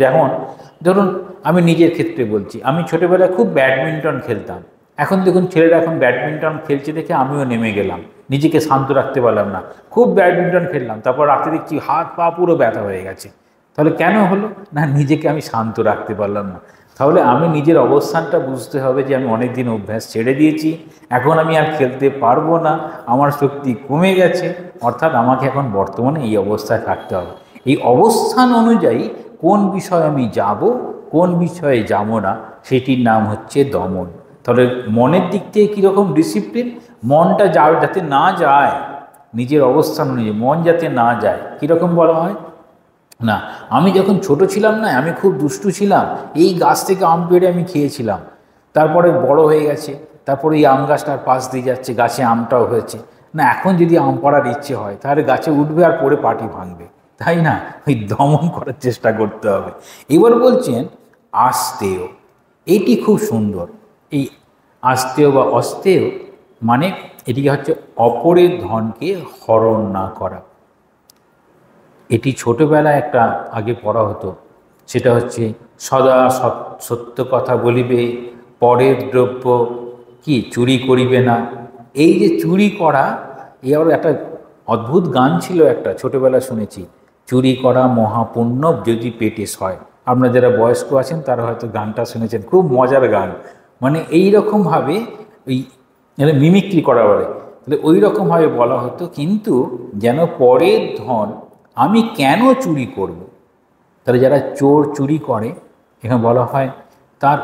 ধরুন আমি নিজের ক্ষেত্রে বলছি, আমি ছোটোবেলায় খুব ব্যাডমিন্টন খেলতাম। এখন দেখুন ছেলেরা এখন ব্যাডমিন্টন খেলছে দেখে আমিও নেমে গেলাম, নিজেকে শান্ত রাখতে পারলাম না, খুব ব্যাডমিন্টন খেললাম, তারপর রাতে দেখছি হাত পা পুরো ব্যথা হয়ে গেছে। তাহলে কেন হলো না? নিজেকে আমি শান্ত রাখতে পারলাম না। তাহলে আমি নিজের অবস্থানটা বুঝতে হবে যে আমি অনেক দিন অভ্যাস ছেড়ে দিয়েছি, এখন আমি আর খেলতে পারবো না, আমার শক্তি কমে গেছে, অর্থাৎ আমাকে এখন বর্তমানে এই অবস্থায় থাকতে হবে। এই অবস্থান অনুযায়ী কোন বিষয়ে আমি যাব, কোন বিষয়ে যাব না, সেটির নাম হচ্ছে দমন। তাহলে মনের দিক থেকে কীরকম ডিসিপ্লিন? মনটা যাতে না যায়, নিজের অবস্থান অনুযায়ী মন যাতে না যায়। কীরকম বলা হয় না, আমি যখন ছোট ছিলাম না আমি খুব দুষ্টু ছিলাম, এই গাছ থেকে আম পেড়ে আমি খেয়েছিলাম, তারপরে বড় হয়ে গেছে, তারপরে এই আম গাছটার পাশ দিয়ে যাচ্ছে, গাছে আমটাও হয়েছে, না এখন যদি আম পড়ার ইচ্ছে হয় তাহলে গাছে উঠবে আর পড়ে পাটি ভাঙবে, তাই না? ওই দমন করার চেষ্টা করতে হবে। এবার বলছেন আস্তেয়। এটি খুব সুন্দর। এই আস্তেয় বা অস্তেয় মানে এটিকে হচ্ছে অপরের ধনকে হরণ না করা। এটি ছোটোবেলায় একটা আগে পড়া হতো, সেটা হচ্ছে সদা সত্য কথা বলিবে, পরের দ্রব্য কি চুরি করিবে না। এই যে চুরি করা, এ আবার একটা অদ্ভুত গান ছিল একটা, ছোটোবেলা শুনেছি, চুরি করা মহাপুণ্য যদি পেটে সয়। আপনারা যারা বয়স্ক আছেন তারা হয়তো গানটা শুনেছেন, খুব মজার গান। মানে এই রকমভাবে ওই মিমিক্রি করা বলে, তাহলে ওই রকমভাবে বলা হতো, কিন্তু যেন পরের ধন আমি কেন চুরি করব। তাহলে যারা চোর চুরি করে, এখানে বলা হয় তার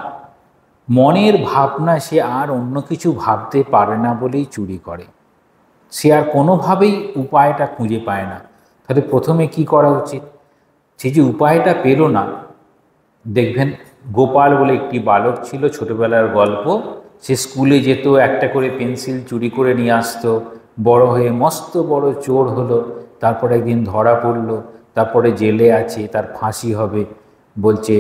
মনের ভাবনা সে আর অন্য কিছু ভাবতে পারে না বলেই চুরি করে, সে আর কোনোভাবেই উপায়টা খুঁজে পায় না। তাহলে প্রথমে কি করা উচিত? সে যে উপায়টা পেল না, দেখবেন গোপাল বলে একটি বালক ছিল, ছোটবেলার গল্প। সে স্কুলে যেত, একটা করে পেন্সিল চুরি করে নিয়ে আসতো, বড় হয়ে মস্ত বড় চোর হলো। তারপরে একদিন ধরা পড়ল, তারপরে জেলে আছে, তার ফাঁসি হবে। বলছে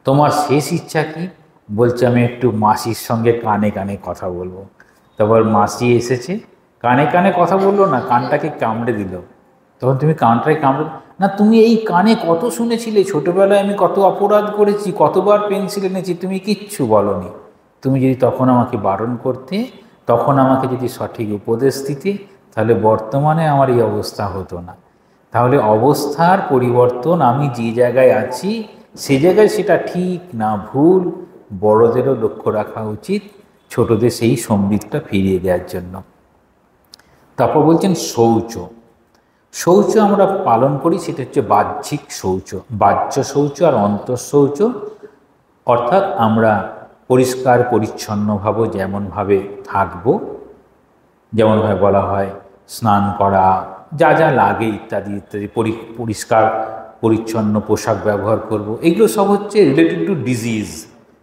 তোমার শেষ ইচ্ছা কি? বলছে আমি একটু মাসির সঙ্গে কানে কানে কথা বলবো। তারপর মাসি এসেছে, কানে কানে কথা বললো না, কানটাকে কামড়ে দিল। তখন তুমি কানটাকে কামড়ে, না তুমি এই কানে কত শুনেছিলে, ছোটোবেলায় আমি কত অপরাধ করেছি, কতবার পেন্সিল এনেছি, তুমি কিচ্ছু বলনি। তুমি যদি তখন আমাকে বারণ করতে, তখন আমাকে যদি সঠিক উপদেশ দিতে, তাহলে বর্তমানে আমার এই অবস্থা হতো না। তাহলে অবস্থার পরিবর্তন, আমি যে জায়গায় আছি সে জায়গায় সেটা ঠিক না ভুল, বড়দেরও লক্ষ্য রাখা উচিত, ছোটদের সেই সম্বিতটা ফিরিয়ে দেওয়ার জন্য। তারপর বলছেন শৌচ। শৌচ আমরা পালন করি, সেটা হচ্ছে বাহ্যিক শৌচ, বাহ্য শৌচ আর অন্তঃশৌচ। অর্থাৎ আমরা পরিষ্কার পরিচ্ছন্নভাবে যেমনভাবে থাকব, যেমনভাবে বলা হয় স্নান করা, যা যা লাগে ইত্যাদি ইত্যাদি, পরিষ্কার পরিচ্ছন্ন পোশাক ব্যবহার করব, এগুলো সব হচ্ছে রিলেটেড টু ডিজিজ।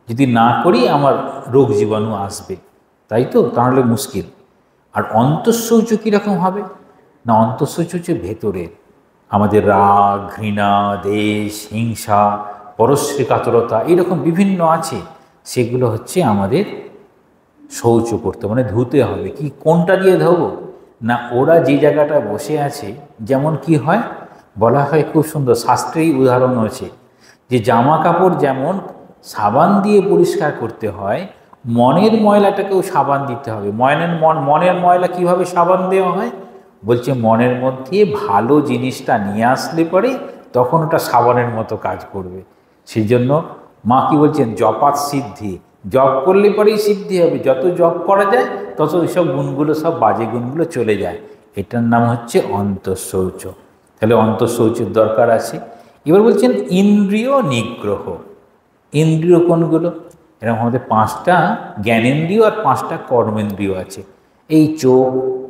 যদি না করি আমার রোগ জীবাণু আসবে, তাই তো, তাহলে মুশকিল। আর অন্তঃশৌচ কীরকম হবে না, অন্তঃশৌচ হচ্ছে ভেতরের, আমাদের রাগ, ঘৃণা, দেশ, হিংসা, পরশ্রী কাতরতা, এরকম বিভিন্ন আছে, সেগুলো হচ্ছে আমাদের শৌচ করতে, মানে ধুতে হবে। কি কোনটা দিয়ে ধোবো না, ওরা যে জায়গাটা বসে আছে, যেমন কি হয় বলা হয়, খুব সুন্দর শাস্ত্রেই উদাহরণ আছে, যে জামা কাপড় যেমন সাবান দিয়ে পরিষ্কার করতে হয়, মনের ময়লাটাকেও সাবান দিতে হবে। মনের ময়লা কিভাবে সাবান দেওয়া হয়? বলছে মনের মধ্যে ভালো জিনিসটা নিয়ে আসলে পরে তখন ওটা সাবানের মতো কাজ করবে। সেই জন্য মা কি বলছেন, জপাত সিদ্ধি, জপ করলে পরেই সিদ্ধি হবে। যত জপ করা যায় তত ওইসব গুণগুলো, সব বাজে গুণগুলো চলে যায়। এটার নাম হচ্ছে অন্তঃশৌচ। তাহলে অন্তঃশৌচের দরকার আছে। এবার বলছেন ইন্দ্রিয় নিগ্রহ। ইন্দ্রিয় কোনগুলো? এরকম আমাদের 5টা জ্ঞানেন্দ্রিয় আর 5টা কর্মেন্দ্রিয় আছে। এই চোখ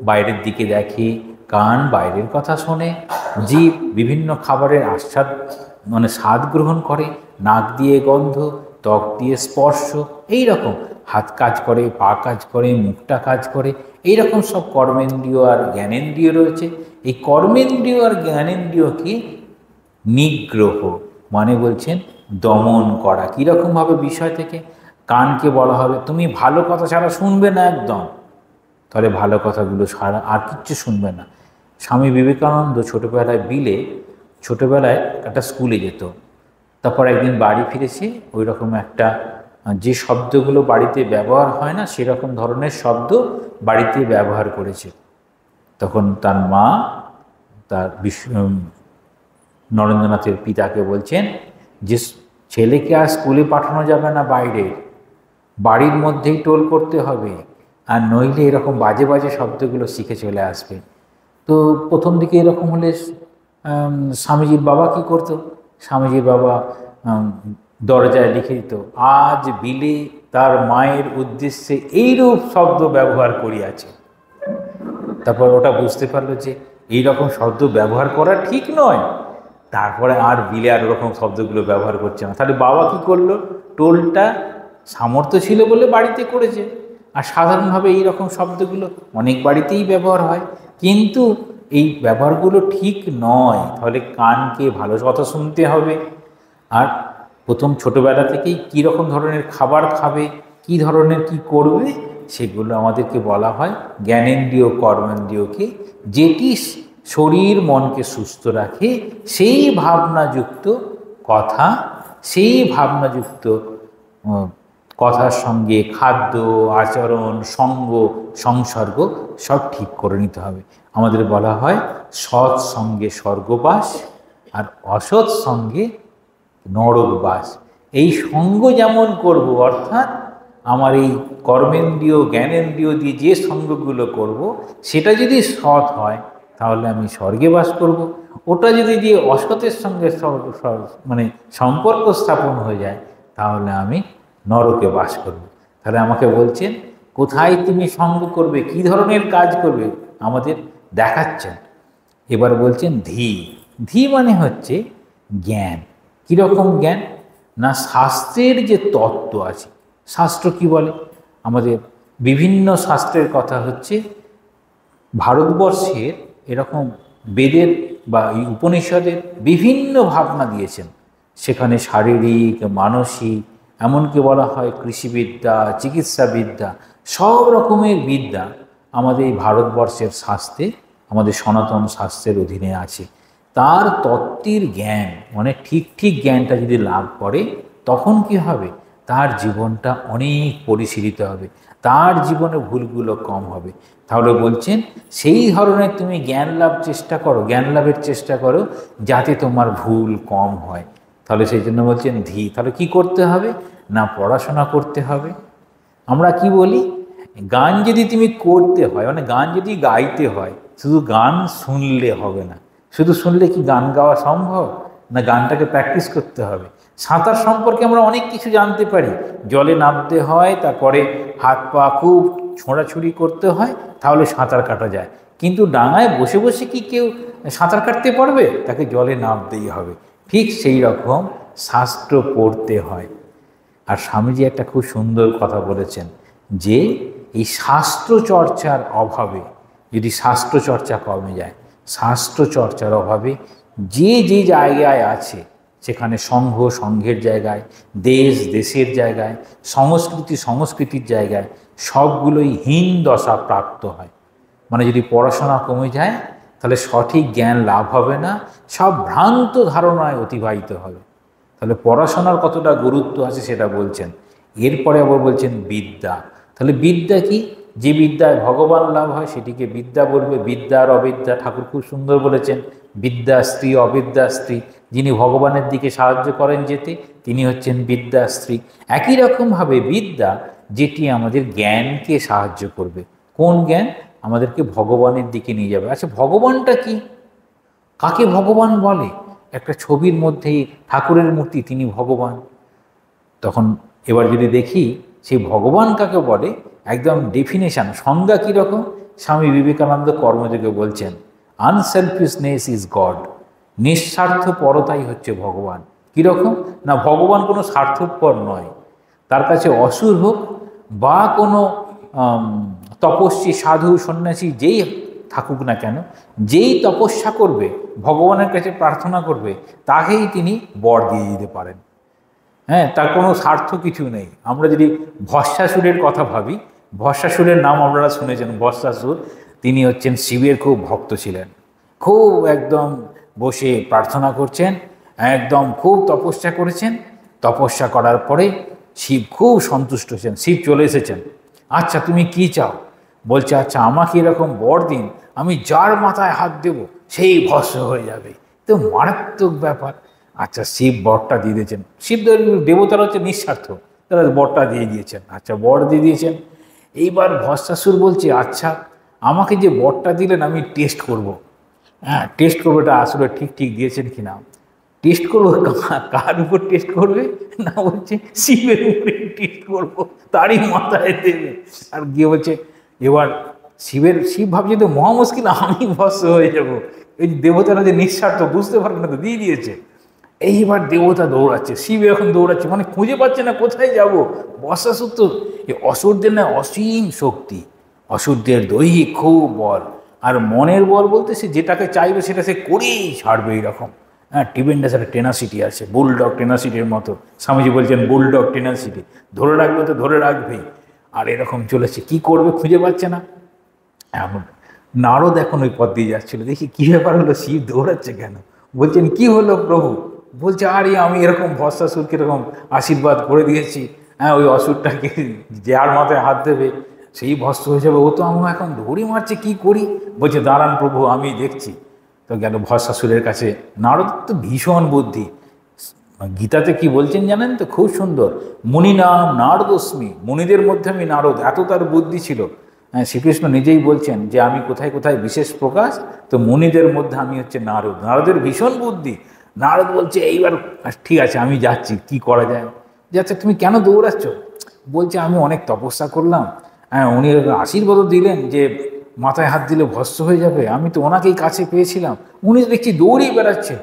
বাইরের দিকে দেখে, কান বাইরের কথা শোনে, জিভ বিভিন্ন খাবারের আস্বাদ মানে স্বাদ গ্রহণ করে, নাক দিয়ে গন্ধ, ত্বক দিয়ে স্পর্শ, এই রকম হাত কাজ করে, পা কাজ করে, মুখটা কাজ করে, এই রকম সব কর্মেন্দ্রিয় আর জ্ঞানেন্দ্রিয় রয়েছে। এই কর্মেন্দ্রিয় আর জ্ঞানেন্দ্রিয়কে নিগ্রহ মানে বলছেন দমন করা। কীরকমভাবে? বিষয় থেকে কানকে বলা হবে তুমি ভালো কথা ছাড়া শুনবে না একদম, তাহলে ভালো কথাগুলো ছাড়া আর কিচ্ছু শুনবে না। স্বামী বিবেকানন্দ ছোটোবেলায় একটা স্কুলে যেত, তারপর একদিন বাড়ি ফিরেছে, ওই রকম একটা যে শব্দগুলো বাড়িতে ব্যবহার হয় না সেরকম ধরনের শব্দ বাড়িতে ব্যবহার করেছে। তখন তার মা, তার নরেন্দ্রনাথের পিতাকে বলছেন যে ছেলেকে আর স্কুলে পাঠানো যাবে না, বাইরে বাড়ির মধ্যেই টোল করতে হবে, আর নইলে এরকম বাজে বাজে শব্দগুলো শিখে চলে আসবে। তো প্রথম দিকে এরকম হলে স্বামীজির বাবা কি করতো? স্বামীজির বাবা দরজায় লিখে দিত, আজ বিলে তার মায়ের উদ্দেশ্যে এইরূপ শব্দ ব্যবহার করিয়াছে। তারপর ওটা বুঝতে পারলো যে এইরকম শব্দ ব্যবহার করা ঠিক নয়, তারপরে আর বিলে আর ওরকম শব্দগুলো ব্যবহার করছে না। তাহলে বাবা কি করলো? টোলটা সামর্থ্য ছিল বলে বাড়িতে করেছে, আর সাধারণভাবে এই রকম শব্দগুলো অনেক বাড়িতেই ব্যবহার হয়, কিন্তু এই ব্যবহারগুলো ঠিক নয়। তাহলে কানকে ভালো কথা শুনতে হবে, আর প্রথম ছোটোবেলা থেকেই কী রকম ধরনের খাবার খাবে, কি ধরনের কি করবে, সেগুলো আমাদেরকে বলা হয় জ্ঞানেন্দ্রিয় কর্মেন্দ্রিয়কে, যেটি শরীর মনকে সুস্থ রাখে, সেই ভাবনাযুক্ত কথা, সেই ভাবনাযুক্ত কথার সঙ্গে খাদ্য, আচরণ, সঙ্গ, সংসর্গ সব ঠিক করে নিতে হবে। আমাদের বলা হয় সৎ সঙ্গে স্বর্গবাস আর অসৎ সঙ্গে নরকবাস। এই সঙ্গ যেমন করব, অর্থাৎ আমার এই কর্মেন্দ্রিয় জ্ঞানেন্দ্রিয় দিয়ে যে সঙ্গগুলো করব সেটা যদি সৎ হয় তাহলে আমি স্বর্গে বাস করব, ওটা যদি যে অসতের সঙ্গে মানে সম্পর্ক স্থাপন হয়ে যায়, তাহলে আমি নরকে বাস করব। তাহলে আমাকে বলছেন কোথায় তুমি সঙ্গ করবে, কি ধরনের কাজ করবে আমাদের দেখাচ্ছেন। এবার বলছেন ধী। ধী মানে হচ্ছে জ্ঞান। কীরকম জ্ঞান? না শাস্ত্রের যে তত্ত্ব আছে, শাস্ত্র কি বলে, আমাদের বিভিন্ন শাস্ত্রের কথা হচ্ছে ভারতবর্ষের এরকম বেদের বা এই উপনিষদের বিভিন্ন ভাবনা দিয়েছেন। সেখানে শারীরিক, মানসিক, এমনকি বলা হয় কৃষিবিদ্যা, চিকিৎসাবিদ্যা, সব রকমের বিদ্যা আমাদের এই ভারতবর্ষের শাস্ত্রে, আমাদের সনাতন শাস্ত্রের অধীনে আছে। তার তত্ত্বের জ্ঞান মানে ঠিক ঠিক জ্ঞানটা যদি লাভ করে, তখন কি হবে? তার জীবনটা অনেক পরিশীলিত হবে, তার জীবনে ভুলগুলো কম হবে। তাহলে বলছেন সেই ধরনের তুমি জ্ঞান লাভ চেষ্টা করো, জ্ঞান লাভের চেষ্টা করো যাতে তোমার ভুল কম হয়। তাহলে সেই জন্য বলছেন ধী। তাহলে কি করতে হবে? না পড়াশোনা করতে হবে। আমরা কি বলি, গান যদি তুমি করতে হয়, মানে গান যদি গাইতে হয়, শুধু গান শুনলে হবে না। শুধু শুনলে কি গান গাওয়া সম্ভব? না গানটাকে প্র্যাকটিস করতে হবে। সাঁতার সম্পর্কে আমরা অনেক কিছু জানতে পারি, জলে নামতে হয়, তারপরে হাত পা খুব ছোঁড়াছুড়ি করতে হয়, তাহলে সাঁতার কাটা যায়। কিন্তু ডাঙায় বসে বসে কি কেউ সাঁতার কাটতে পারবে? তাকে জলে নামতেই হবে। ঠিক সেই রকম শাস্ত্র পড়তে হয়। আর স্বামীজি একটা খুব সুন্দর কথা বলেছেন যে এই শাস্ত্র চর্চার অভাবে, যদি শাস্ত্র চর্চা কমে যায়, শাস্ত্র চর্চার অভাবে যে যে জায়গায় আছে, সেখানে সংঘ সংঘের জায়গায়, দেশ দেশের জায়গায়, সংস্কৃতি সংস্কৃতির জায়গায় সবগুলোই হীন দশা প্রাপ্ত হয়। মানে যদি পড়াশোনা কমে যায়, তাহলে সঠিক জ্ঞান লাভ হবে না, সব ভ্রান্ত ধারণায় অতিবাহিত হবে। তাহলে পড়াশোনার কতটা গুরুত্ব আছে সেটা বলছেন। এরপরে আবার বলছেন বিদ্যা। তাহলে বিদ্যা কি? যে বিদ্যায় ভগবান লাভ হয় সেটিকে বিদ্যা বলবে। বিদ্যা আর অবিদ্যা, ঠাকুর খুব সুন্দর বলেছেন, বিদ্যা স্ত্রী অবিদ্যা স্ত্রী। যিনি ভগবানের দিকে সাহায্য করেন যেতে, তিনি হচ্ছেন বিদ্যা স্ত্রী। একই রকমভাবে বিদ্যা যেটি আমাদের জ্ঞানকে সাহায্য করবে। কোন জ্ঞান? আমাদেরকে ভগবানের দিকে নিয়ে যাবে। আচ্ছা ভগবানটা কি? কাকে ভগবান বলে? একটা ছবির মধ্যেই ঠাকুরের মূর্তি, তিনি ভগবান। তখন এবার যদি দেখি সেই ভগবান কাকে বলে, একদম ডেফিনেশন, সংজ্ঞা কীরকম? স্বামী বিবেকানন্দ কর্মযোগে বলছেন আনসেলফিশনেস ইজ গড। নিঃস্বার্থপরতাই হচ্ছে ভগবান। কীরকম? না ভগবান কোনো স্বার্থপর নয়। তার কাছে অসুর হোক বা কোনো তপস্বী, সাধু, সন্ন্যাসী যেই থাকুক না কেন, যেই তপস্যা করবে, ভগবানের কাছে প্রার্থনা করবে, তাকেই তিনি বর দিয়ে দিতে পারেন। হ্যাঁ, তার কোনো স্বার্থ কিছু নেই। আমরা যদি ভস্মাসুরের কথা ভাবি, ভস্মাসুরের নাম আপনারা শুনেছেন। ভস্মাসুর তিনি হচ্ছেন শিবের খুব ভক্ত ছিলেন, খুব একদম বসে প্রার্থনা করছেন, একদম খুব তপস্যা করেছেন। তপস্যা করার পরে শিব খুব সন্তুষ্ট হয়েছেন, শিব চলে এসেছেন। আচ্ছা তুমি কি চাও? বলছে আচ্ছা আমাকে এরকম বর দিন, আমি যার মাথায় হাত দেব সেই ভস্ম হয়ে যাবে। তো মারাত্মক ব্যাপার। আচ্ছা শিব বরটা দিয়ে দিয়েছেন। শিব দেবতারা হচ্ছে নিঃস্বার্থ, তারা বরটা দিয়ে দিয়েছেন। আচ্ছা বর দিয়ে দিয়েছেন। এইবার ভস্মাসুর বলছে আচ্ছা আমাকে যে বরটা দিলেন আমি টেস্ট করব। হ্যাঁ টেস্ট করবো এটা আসলে ঠিক ঠিক দিয়েছেন কি না। টেস্ট করবো কার উপর টেস্ট করবে? না বলছে শিবের উপরে টেস্ট করবো, তারই মাথায় দেবে। আর গিয়ে বলছে এবার শিব ভাবছে তো মহা মুশকিল, আমি ভস্ম হয়ে যাবো। এই দেবতারা যে নিঃস্বার্থ, বুঝতে পারবে না তো, দিয়ে দিয়েছে। এইবার দেবতা দৌড়াচ্ছে, শিব এখন দৌড়াচ্ছে, মানে খুঁজে পাচ্ছে না কোথায় যাব। ভস্মাসুর তো এই অসুরদের না অসীম শক্তি, অসুরদের দৈহিক খুব বল, আর মনের বল বলতে সে যেটাকে চাইবে সেটা সে করেই ছাড়বে। এইরকম হ্যাঁ টিবেন্ডাস একটা টেনাসিটি আছে, বুলডগ টেনাসিটির মতো। স্বামীজি বলছেন বুলডগ টেনাসিটি, ধরে রাখবে তো ধরে রাখবেই। আর এরকম চলেছে, কি করবে খুঁজে পাচ্ছে না। এমন নারদ এখন ওই পথ দিয়ে যাচ্ছিল, দেখি কী ব্যাপার হলো, শিব দৌড়াচ্ছে কেন? বলছেন কি হলো প্রভু? বলছে আরে আমি এরকম ভস্মাসুরকে এরকম আশীর্বাদ করে দিয়েছি, হ্যাঁ ওই অসুরটাকে যার মাথায় হাত দেবে সেই ভস্ম হয়ে যাবে, ও তো আমাকে এখন দৌড়ি মারছে, কি করি? বলছে দাঁড়ান প্রভু আমি দেখছি। তো গেল ভস্মাসুরের কাছে। নারদ তো ভীষণ বুদ্ধি, গীতাতে কি বলছেন জানেন তো, খুব সুন্দর, মুনি নাম নারদস্মি, মুনিদের মধ্যে আমি নারদ, এত তার বুদ্ধি ছিল। হ্যাঁ, শ্রীকৃষ্ণ নিজেই বলছেন যে আমি কোথায় কোথায় বিশেষ প্রকাশ, তো মুনিদের মধ্যে আমি হচ্ছে নারদ। নারদের ভীষণ বুদ্ধি। নারদ বলছে এইবার ঠিক আছে আমি যাচ্ছি, কি করা যায়। যাচ্ছে, তুমি কেন দৌড়াচ্ছ? বলছে আমি অনেক তপস্যা করলাম, হ্যাঁ উনি আশীর্বাদও দিলেন যে মাথায় হাত দিলে ভস্ম হয়ে যাবে, আমি তো ওনাকেই কাছে পেয়েছিলাম, উনি দেখছি দৌড়েই বেড়াচ্ছে।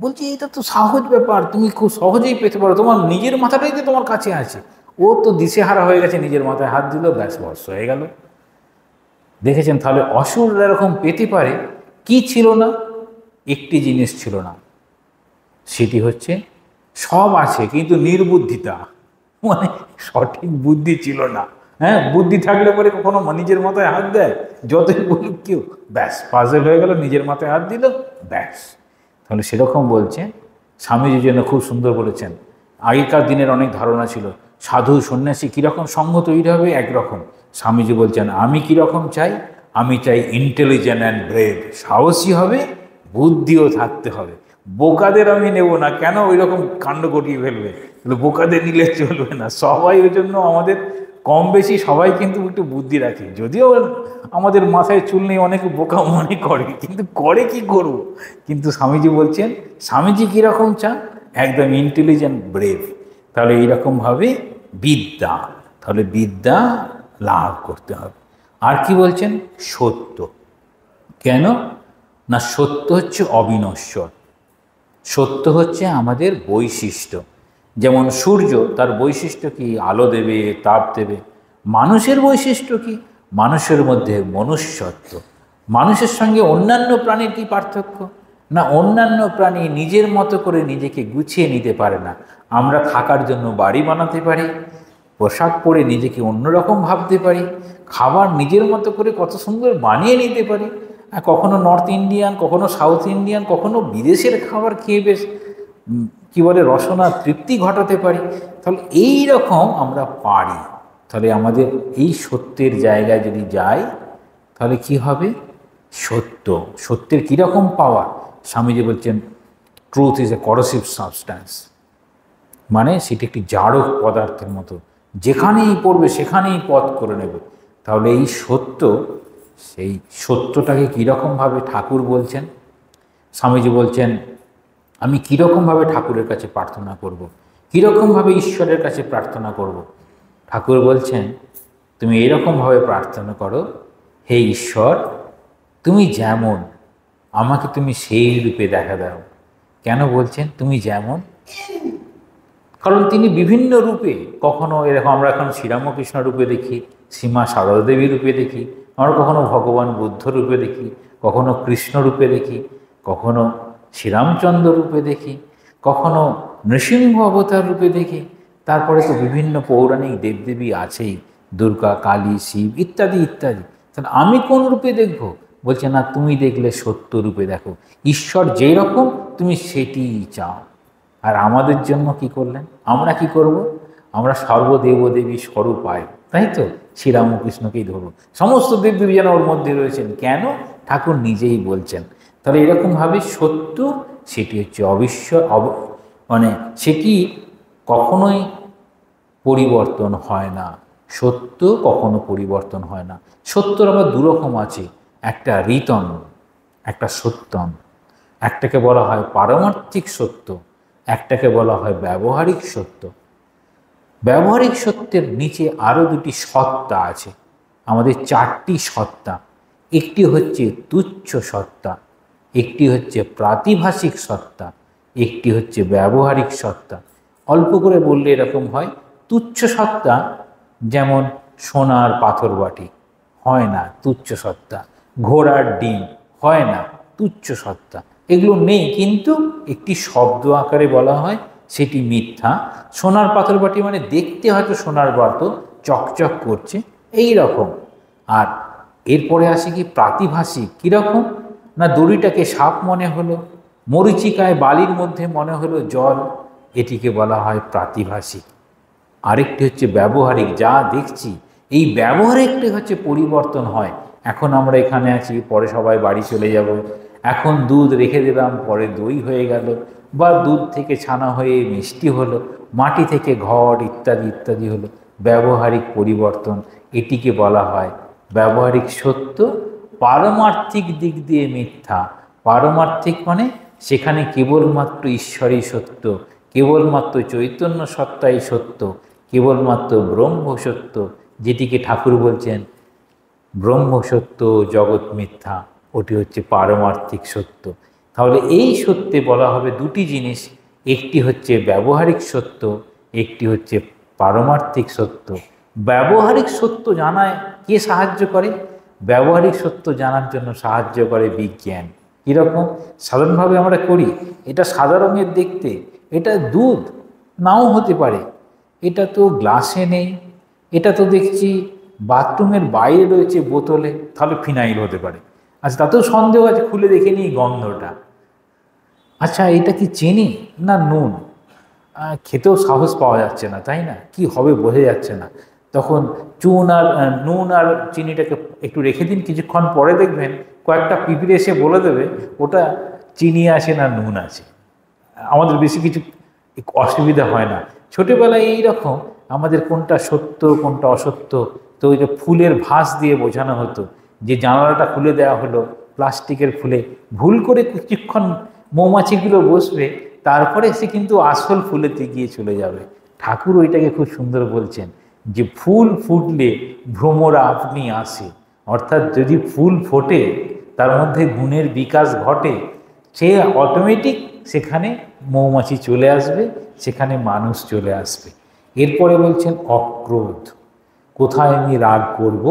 বলছি এটা তো সহজ ব্যাপার, তুমি খুব সহজেই পেতে পারো, তোমার নিজের মাথাটাই তো তোমার কাছে আছে। ও তো দিশেহারা হয়ে গেছে, নিজের মাথায় হাত দিল, ব্যাস ভস্ম হয়ে গেল। দেখেছেন তাহলে অসুররা এরকম পেতে পারে। কি ছিল না? একটি জিনিস ছিল না, সেটি হচ্ছে সব আছে কিন্তু নির্বুদ্ধিতা, মানে সঠিক বুদ্ধি ছিল না। হ্যাঁ, বুদ্ধি থাকলে পরে কখনো নিজের মাথায় হাত দেয়? যতই বলুক কেউ, ব্যাস পাজল হয়ে গেল, নিজের মাথায় হাত দিল, ব্যাস। তাহলে সেরকম বলছে স্বামীজির জন্য খুব সুন্দর বলেছেন। আগেকার দিনের অনেক ধারণা ছিল সাধু সন্ন্যাসী কীরকম সঙ্গ তৈরি হবে একরকম। স্বামীজি বলছেন আমি কীরকম চাই? আমি চাই ইন্টেলিজেন্ট অ্যান্ড ব্রেভ, সাহসী হবে, বুদ্ধিও থাকতে হবে। বোকাদের আমি নেব না, কেন ওই রকম কাণ্ড ঘটিয়ে ফেলবে, বোকাদের নিলে চলবে না। সবাই ওই জন্য আমাদের কম বেশি সবাই কিন্তু একটু বুদ্ধি রাখে, যদিও আমাদের মাথায় চুল নেই, অনেকে বোকা মনে করে, কিন্তু করে কি করব। কিন্তু স্বামীজি বলছেন, স্বামীজি কীরকম চান? একদম ইন্টেলিজেন্ট ব্রেভ। তাহলে এইরকমভাবে বিদ্যা, তাহলে বিদ্যা লাভ করতে হবে। আর কি বলছেন? সত্য। কেন না? সত্য হচ্ছে অবিনশ্বর, সত্য হচ্ছে আমাদের বৈশিষ্ট্য। যেমন সূর্য, তার বৈশিষ্ট্য কি? আলো দেবে, তাপ দেবে। মানুষের বৈশিষ্ট্য কি? মানুষের মধ্যে মনুষ্যত্ব। মানুষের সঙ্গে অন্যান্য প্রাণীর কি পার্থক্য? না, অন্যান্য প্রাণী নিজের মতো করে নিজেকে গুছিয়ে নিতে পারে না। আমরা থাকার জন্য বাড়ি বানাতে পারি, পোশাক পরে নিজেকে অন্যরকম ভাবতে পারি, খাবার নিজের মতো করে কত সুন্দর বানিয়ে নিতে পারি। কখনো নর্থ ইন্ডিয়ান, কখনো সাউথ ইন্ডিয়ান, কখনো বিদেশের খাবার খেয়ে বেশ কী বলে রসনা তৃপ্তি ঘটাতে পারি। তাহলে এই রকম আমরা পারি। তাহলে আমাদের এই সত্যের জায়গায় যদি যাই তাহলে কি হবে? সত্য। সত্যের কীরকম পাওয়া? স্বামীজি বলছেন truth is a corrosive substance, মানে সেটি একটি জারক পদার্থের মতো, যেখানেই পড়বে সেখানেই পথ করে নেবে। তাহলে এই সত্য, সেই সত্যটাকে কীরকমভাবে ঠাকুর বলছেন? স্বামীজি বলছেন আমি কীরকমভাবে ঠাকুরের কাছে প্রার্থনা করব, কীরকমভাবে ঈশ্বরের কাছে প্রার্থনা করব। ঠাকুর বলছেন তুমি এরকমভাবে প্রার্থনা করো, হে ঈশ্বর তুমি যেমন, আমাকে তুমি সেই রূপে দেখা দাও। কেন বলছেন তুমি যেমন? কারণ তিনি বিভিন্ন রূপে, কখনো এরকম আমরা এখন শ্রীরামকৃষ্ণ রূপে দেখি, শ্রীমা সারদা দেবী রূপে দেখি, আমরা কখনো ভগবান বুদ্ধ রূপে দেখি, কখনো কৃষ্ণ রূপে দেখি, কখনো শ্রীরামচন্দ্র রূপে দেখি, কখনো নৃসিংহ অবতার রূপে দেখি। তারপরে তো বিভিন্ন পৌরাণিক দেবদেবী আছেই, দুর্গা, কালী, শিব ইত্যাদি ইত্যাদি। তাহলে আমি কোন রূপে দেখব? বলছে না, তুমি দেখলে সত্য রূপে দেখো। ঈশ্বর যেই রকম তুমি সেটিই চাও। আর আমাদের জন্য কি করলেন? আমরা কি করব? আমরা সর্বদেবদেবী স্বরূপ পাই, তাই তো? শ্রীরামকৃষ্ণকেই ধরুন, সমস্ত দেবদেবী যেন ওর মধ্যে রয়েছেন। কেন? ঠাকুর নিজেই বলছেন। তাহলে এরকমভাবে সত্য, সেটি হচ্ছে মানে সেটি কখনোই পরিবর্তন হয় না। সত্য কখনো পরিবর্তন হয় না। সত্যর আবার দুরকম আছে, একটা ঋতন, একটা সত্যম। একটাকে বলা হয় পারমার্থিক সত্য, একটাকে বলা হয় ব্যবহারিক সত্য। ব্যবহারিক সত্যের নিচে আরও দুটি সত্তা আছে। আমাদের চারটি সত্তা। একটি হচ্ছে তুচ্ছ সত্তা, একটি হচ্ছে প্রাতিভাসিক সত্তা, একটি হচ্ছে ব্যবহারিক সত্তা। অল্প করে বললে এরকম হয়, তুচ্ছ সত্তা যেমন সোনার পাথর বাটি, হয় না তুচ্ছ সত্তা। ঘোড়ার ডিম, হয় না তুচ্ছ সত্তা। এগুলো নেই, কিন্তু একটি শব্দ আকারে বলা হয়, সেটি মিথ্যা। সোনার পাথর বাটি মানে দেখতে হয়তো সোনার মতো চকচক করছে, এই রকম। আর এরপরে আসে কি প্রাতিভাসিক। কীরকম? না দড়িটাকে সাপ মনে হলো, মরীচিকায় বালির মধ্যে মনে হলো জল, এটিকে বলা হয় প্রাতিভাসিক। আরেকটি হচ্ছে ব্যবহারিক, যা দেখছি এই ব্যবহারিকটি হচ্ছে পরিবর্তন হয়। এখন আমরা এখানে আছি, পরে সবাই বাড়ি চলে যাব। এখন দুধ রেখে দিলাম, পরে দই হয়ে গেল, বা দুধ থেকে ছানা হয়ে মিষ্টি হলো, মাটি থেকে ঘট ইত্যাদি ইত্যাদি হলো। ব্যবহারিক পরিবর্তন, এটিকে বলা হয় ব্যবহারিক সত্য, পারমার্থিক দিক দিয়ে মিথ্যা। পারমার্থিক মানে সেখানে কেবলমাত্র ঈশ্বরই সত্য, কেবলমাত্র চৈতন্য সত্তাই সত্য, কেবলমাত্র ব্রহ্ম সত্য, যেটিকে ঠাকুর বলছেন ব্রহ্ম সত্য জগৎ মিথ্যা, ওটি হচ্ছে পারমার্থিক সত্য। তাহলে এই সত্যে বলা হবে দুটি জিনিস, একটি হচ্ছে ব্যবহারিক সত্য, একটি হচ্ছে পারমার্থিক সত্য। ব্যবহারিক সত্য জানায় কে সাহায্য করে? ব্যবহারিক সত্য জানার জন্য সাহায্য করে বিজ্ঞান। কীরকম? সাধারণভাবে আমরা করি, এটা সাদা রঙের দেখতে, এটা দুধ নাও হতে পারে, এটা তো গ্লাসে নেই, এটা তো দেখছি বাথরুমের বাইরে রয়েছে বোতলে, তাহলে ফিনাইল হতে পারে। আচ্ছা, তাতেও সন্দেহ আছে, খুলে দেখে নিই গন্ধটা। আচ্ছা, এটা কি চিনি না নুন? খেতেও সাহস পাওয়া যাচ্ছে না, তাই না? কি হবে বোঝা যাচ্ছে না। তখন নুন আর চিনিটাকে একটু রেখে দিন, কিছুক্ষণ পরে দেখবেন কয়েকটা পিঁপড়ে এসে বলে দেবে ওটা চিনি আছে না নুন আছে। আমাদের বেশি কিছু অসুবিধা হয় না। ছোটোবেলায় এইরকম আমাদের কোনটা সত্য কোনটা অসত্য, তো ওই যে ফুলের ভাঁজ দিয়ে বোঝানো হতো, যে জানালাটা খুলে দেওয়া হলো প্লাস্টিকের ফুলে, ভুল করে কিছুক্ষণ মৌমাছিগুলো বসবে, তারপরে সে কিন্তু আসল ফুলেতে গিয়ে চলে যাবে। ঠাকুর ওইটাকে খুব সুন্দর বলছেন যে ফুল ফুটলে ভ্রমরা আপনি আসে। অর্থাৎ যদি ফুল ফোটে, তার মধ্যে গুণের বিকাশ ঘটে, সে অটোমেটিক সেখানে মৌমাছি চলে আসবে, সেখানে মানুষ চলে আসবে। এরপরে বলছেন অক্রোধ। কোথায় আমি রাগ করব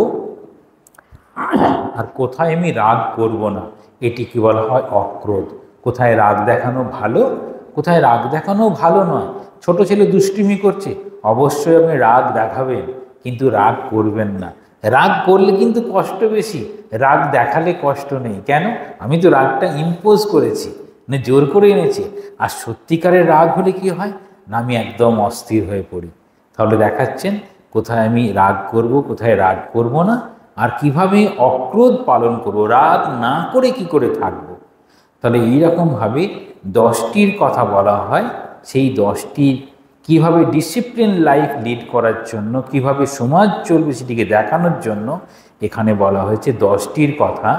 আর কোথায় আমি রাগ করব না, এটিকে বলা হয় অক্রোধ। কোথায় রাগ দেখানো ভালো, কোথায় রাগ দেখানো ভালো নয়। ছোট ছেলে দুষ্টুমি করছে, অবশ্যই আপনি রাগ দেখাবেন, কিন্তু রাগ করবেন না। রাগ করলে কিন্তু কষ্ট বেশি, রাগ দেখালে কষ্ট নেই। কেন? আমি তো রাগটা ইম্পোজ করেছি, মানে জোর করে এনেছি। আর সত্যিকারের রাগ হলে কি হয় না, আমি একদম অস্থির হয়ে পড়ি। তাহলে দেখাচ্ছেন কোথায় আমি রাগ করব, কোথায় রাগ করব না, আর কিভাবে অক্রোধ পালন করব, রাগ না করে কি করে থাকব। তাহলে এইরকমভাবে 10টির কথা বলা হয়। সেই 10টি কীভাবে ডিসিপ্লিন লাইফ লিড করার জন্য, কিভাবে সমাজ চলবে সেটিকে দেখানোর জন্য এখানে বলা হয়েছে 10টির কথা।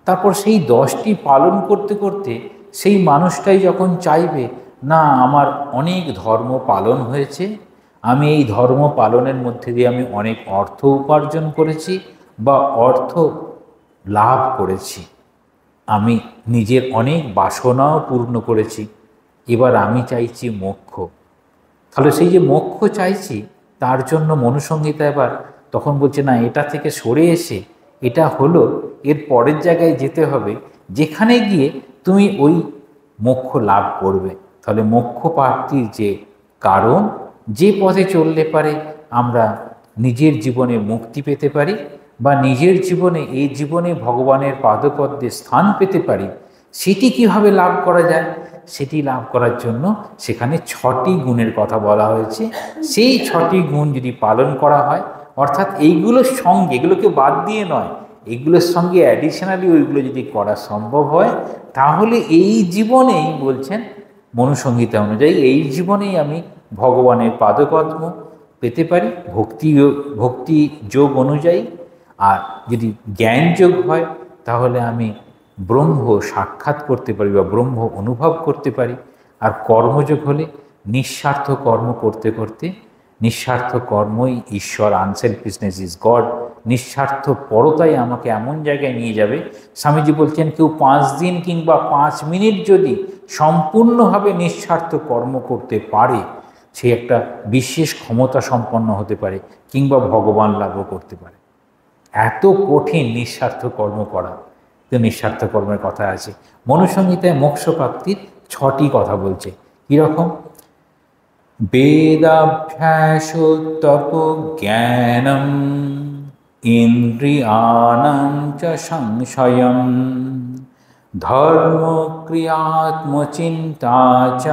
তারপর সেই 10টি পালন করতে করতে সেই মানুষটাই যখন চাইবে, না আমার অনেক ধর্ম পালন হয়েছে, আমি এই ধর্ম পালনের মধ্যে দিয়ে আমি অনেক অর্থ উপার্জন করেছি বা অর্থ লাভ করেছি, আমি নিজের অনেক বাসনাও পূর্ণ করেছি, এবার আমি চাইছি মোক্ষ। তাহলে সেই যে মোক্ষ চাইছি, তার জন্য মনুসংহিতা এবার তখন বলছে না, এটা থেকে সরে এসে এটা হলো এর পরের জায়গায় যেতে হবে, যেখানে গিয়ে তুমি ওই মোক্ষ লাভ করবে। তাহলে মোক্ষ প্রাপ্তির যে কারণ, যে পথে চললে পারে আমরা নিজের জীবনে মুক্তি পেতে পারি বা নিজের জীবনে এই জীবনে ভগবানের পাদপদ্মে স্থান পেতে পারি, সেটি কিভাবে লাভ করা যায়, সেটি লাভ করার জন্য সেখানে 6টি গুণের কথা বলা হয়েছে। সেই 6টি গুণ যদি পালন করা হয়, অর্থাৎ এইগুলোর সঙ্গে, এগুলোকে বাদ দিয়ে নয়, এগুলোর সঙ্গে অ্যাডিশনালি ওইগুলো যদি করা সম্ভব হয়, তাহলে এই জীবনেই বলছেন মনুসংহিতা অনুযায়ী, এই জীবনেই আমি ভগবানের পাদপদ্ম পেতে পারি ভক্তি যোগ অনুযায়ী। আর যদি জ্ঞান যোগ হয়, তাহলে আমি ব্রহ্ম সাক্ষাৎ করতে পারি বা ব্রহ্ম অনুভব করতে পারি। আর কর্মযোগ হলে নিঃস্বার্থ কর্ম করতে করতে, নিঃস্বার্থ কর্মই ঈশ্বর, আনসেলফিশনেস ইজ গড, নিঃস্বার্থ পরতাই আমাকে এমন জায়গায় নিয়ে যাবে। স্বামীজি বলছেন কেউ 5 দিন কিংবা 5 মিনিট যদি সম্পূর্ণভাবে নিঃস্বার্থ কর্ম করতে পারে, সে একটা বিশেষ ক্ষমতা সম্পন্ন হতে পারে কিংবা ভগবান লাভও করতে পারে। এত কঠিন নিঃস্বার্থ কর্ম করা। তো নিঃস্বার্থ কর্মের কথা আছে। মনুসংহিতায় মোক্ষ প্রাপ্তির 6টি কথা বলছে। কীরকম? বেদাভ্যাস তপ জ্ঞানম ইন্দ্রিয়াণাং চ সংশয়ম ধর্ম ক্রিয়াত্মচিন্তা চ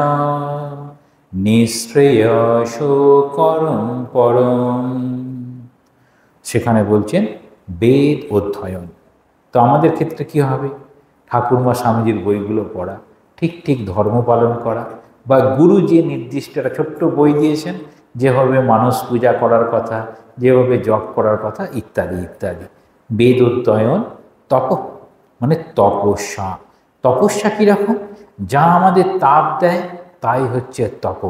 নিঃশ্রেয়সো করম পরম। সেখানে বলছেন বেদ অধ্যয়ন। তো আমাদের ক্ষেত্রে কি হবে? ঠাকুরমা স্বামীজির বইগুলো পড়া, ঠিক ঠিক ধর্ম পালন করা, বা গুরু যে নির্দিষ্ট একটা ছোট্ট বই দিয়েছেন, যেভাবে মানুষ পূজা করার কথা, যেভাবে জপ করার কথা, ইত্যাদি ইত্যাদি। বেদ অধ্যয়ন, তপ মানে তপস্যা। তপস্যা কীরকম? যা আমাদের তাপ দেয় তাই হচ্ছে তপ।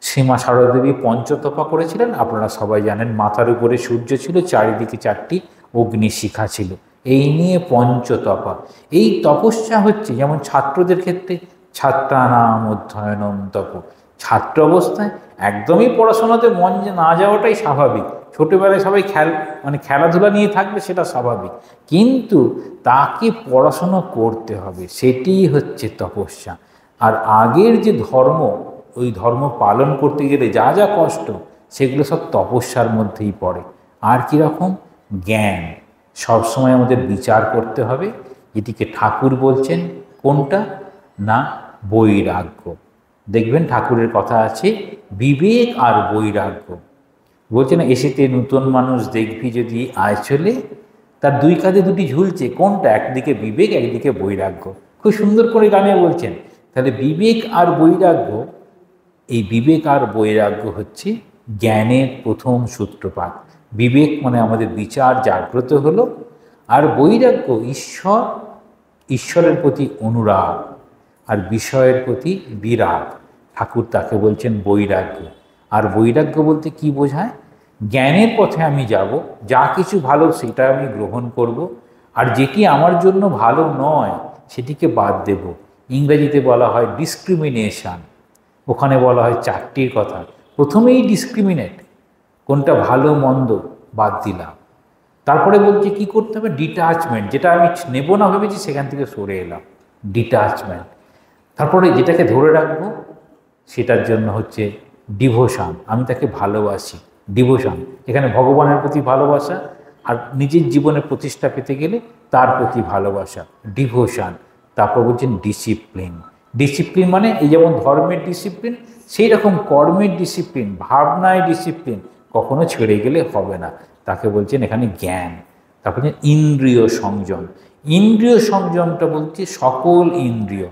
শ্রীমা সারদা দেবী পঞ্চতপা করেছিলেন, আপনারা সবাই জানেন। মাথার উপরে সূর্য ছিল, চারিদিকে 4টি অগ্নিশিখা ছিল, এই নিয়ে পঞ্চতপা। এই তপস্যা হচ্ছে যেমন ছাত্রদের ক্ষেত্রে ছাত্রানাম অধ্যয়নম তপ। ছাত্র অবস্থায় একদমই পড়াশোনাতে মন না যাওয়াটাই স্বাভাবিক। ছোটোবেলায় সবাই খেলাধুলা নিয়ে থাকবে, সেটা স্বাভাবিক, কিন্তু তাকে পড়াশোনা করতে হবে, সেটিই হচ্ছে তপস্যা। আর আগের যে ধর্ম, ওই ধর্ম পালন করতে গেলে যা যা কষ্ট, সেগুলো সব তপস্যার মধ্যেই পড়ে। আর কীরকম? জ্ঞান। সবসময় আমাদের বিচার করতে হবে, এটিকে ঠাকুর বলছেন কোনটা না বৈরাগ্য। দেখবেন ঠাকুরের কথা আছে বিবেক আর বৈরাগ্য। বলছে না, এসেতে নূতন মানুষ দেখবি যদি আয় চলে, তার 2 কাঁধে 2টি ঝুলছে, কোনটা? একদিকে বিবেক, একদিকে বৈরাগ্য। খুব সুন্দর করে গানে বলছেন। তাহলে বিবেক আর বৈরাগ্য, এই বিবেক আর বৈরাগ্য হচ্ছে জ্ঞানের প্রথম সূত্রপাত। বিবেক মানে আমাদের বিচার জাগ্রত হলো, আর বৈরাগ্য ঈশ্বরের প্রতি অনুরাগ আর বিষয়ের প্রতি বিরাগ। ঠাকুর তাকে বলছেন বৈরাগ্য। আর বৈরাগ্য বলতে কি বোঝায়? জ্ঞানের পথে আমি যাব, যা কিছু ভালো সেটা আমি গ্রহণ করব, আর যেটি আমার জন্য ভালো নয় সেটিকে বাদ দেব। ইংরেজিতে বলা হয় ডিসক্রিমিনেশন। ওখানে বলা হয় 4টির কথা। প্রথমেই ডিসক্রিমিনেট, কোনটা ভালো মন্দ বাদ দিলাম। তারপরে বলছে কি করতে হবে? ডিটাচমেন্ট, যেটা আমি নেব না ভেবেছি সেখান থেকে সরে এলাম, ডিটাচমেন্ট। তারপরে যেটাকে ধরে রাখবো সেটার জন্য হচ্ছে ডিভোশন, আমি তাকে ভালোবাসি, ডিভোশন। এখানে ভগবানের প্রতি ভালোবাসা, আর নিজের জীবনে প্রতিষ্ঠা পেতে গেলে তার প্রতি ভালোবাসা, ডিভোশন। তারপর বলছেন ডিসিপ্লিন। ডিসিপ্লিন মানে এই যেমন ধর্মের ডিসিপ্লিন, সেই রকম কর্মের ডিসিপ্লিন, ভাবনায় ডিসিপ্লিন, কখনো ছেড়ে গেলে হবে না, তাকে বলছেন এখানে জ্ঞান। তারপর ইন্দ্রিয় সংযম। ইন্দ্রিয় সংযমটা বলছে সকল ইন্দ্রিয়।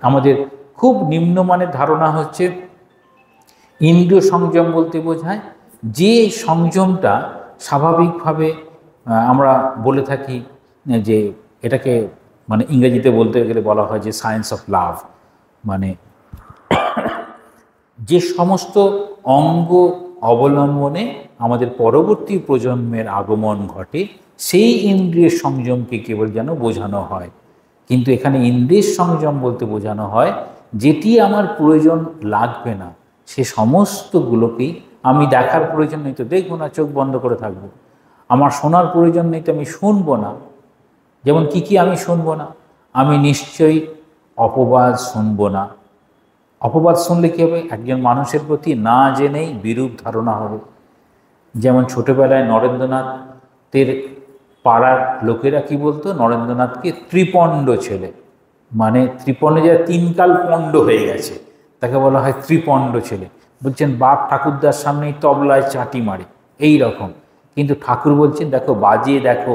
আমাদের খুব নিম্নমানের ধারণা হচ্ছে ইন্দ্রিয় সংযম বলতে বোঝায় যে সংযমটা স্বাভাবিকভাবে আমরা বলে থাকি যে এটাকে মানে ইংরেজিতে বলতে গেলে বলা হয় যে সায়েন্স অফ লাভ। মানে যে সমস্ত অঙ্গ অবলম্বনে আমাদের পরবর্তী প্রজন্মের আগমন ঘটে, সেই ইন্দ্রিয় সংযমকে কেবল যেন বোঝানো হয়। কিন্তু এখানে ইন্দ্রিয় সংযম বলতে বোঝানো হয় যেটি আমার প্রয়োজন লাগবে না, সে সমস্তগুলোকেই আমি দেখার প্রয়োজন নেই তো দেখব না, চোখ বন্ধ করে থাকবো। আমার শোনার প্রয়োজন নেই তো আমি শুনবো না। যেমন কি আমি শুনবো না? আমি নিশ্চয়ই অপবাদ শুনবো না। অপবাদ শুনলে কী হবে? একজন মানুষের প্রতি না জেনেই বিরূপ ধারণা হবে। যেমন ছোটোবেলায় নরেন্দ্রনাথের পাড়ার লোকেরা কি বলতো? নরেন্দ্রনাথকে ত্রিপণ্ড ছেলে, মানে ত্রিপণ্ড যা 3 কাল পণ্ড হয়ে গেছে, তাকে বলা হয় ত্রিপণ্ড ছেলে। বলছেন বাপ ঠাকুরদার সামনেই তবলায় চাটি মারে, এই রকম। কিন্তু ঠাকুর বলছেন দেখো বাজিয়ে দেখো,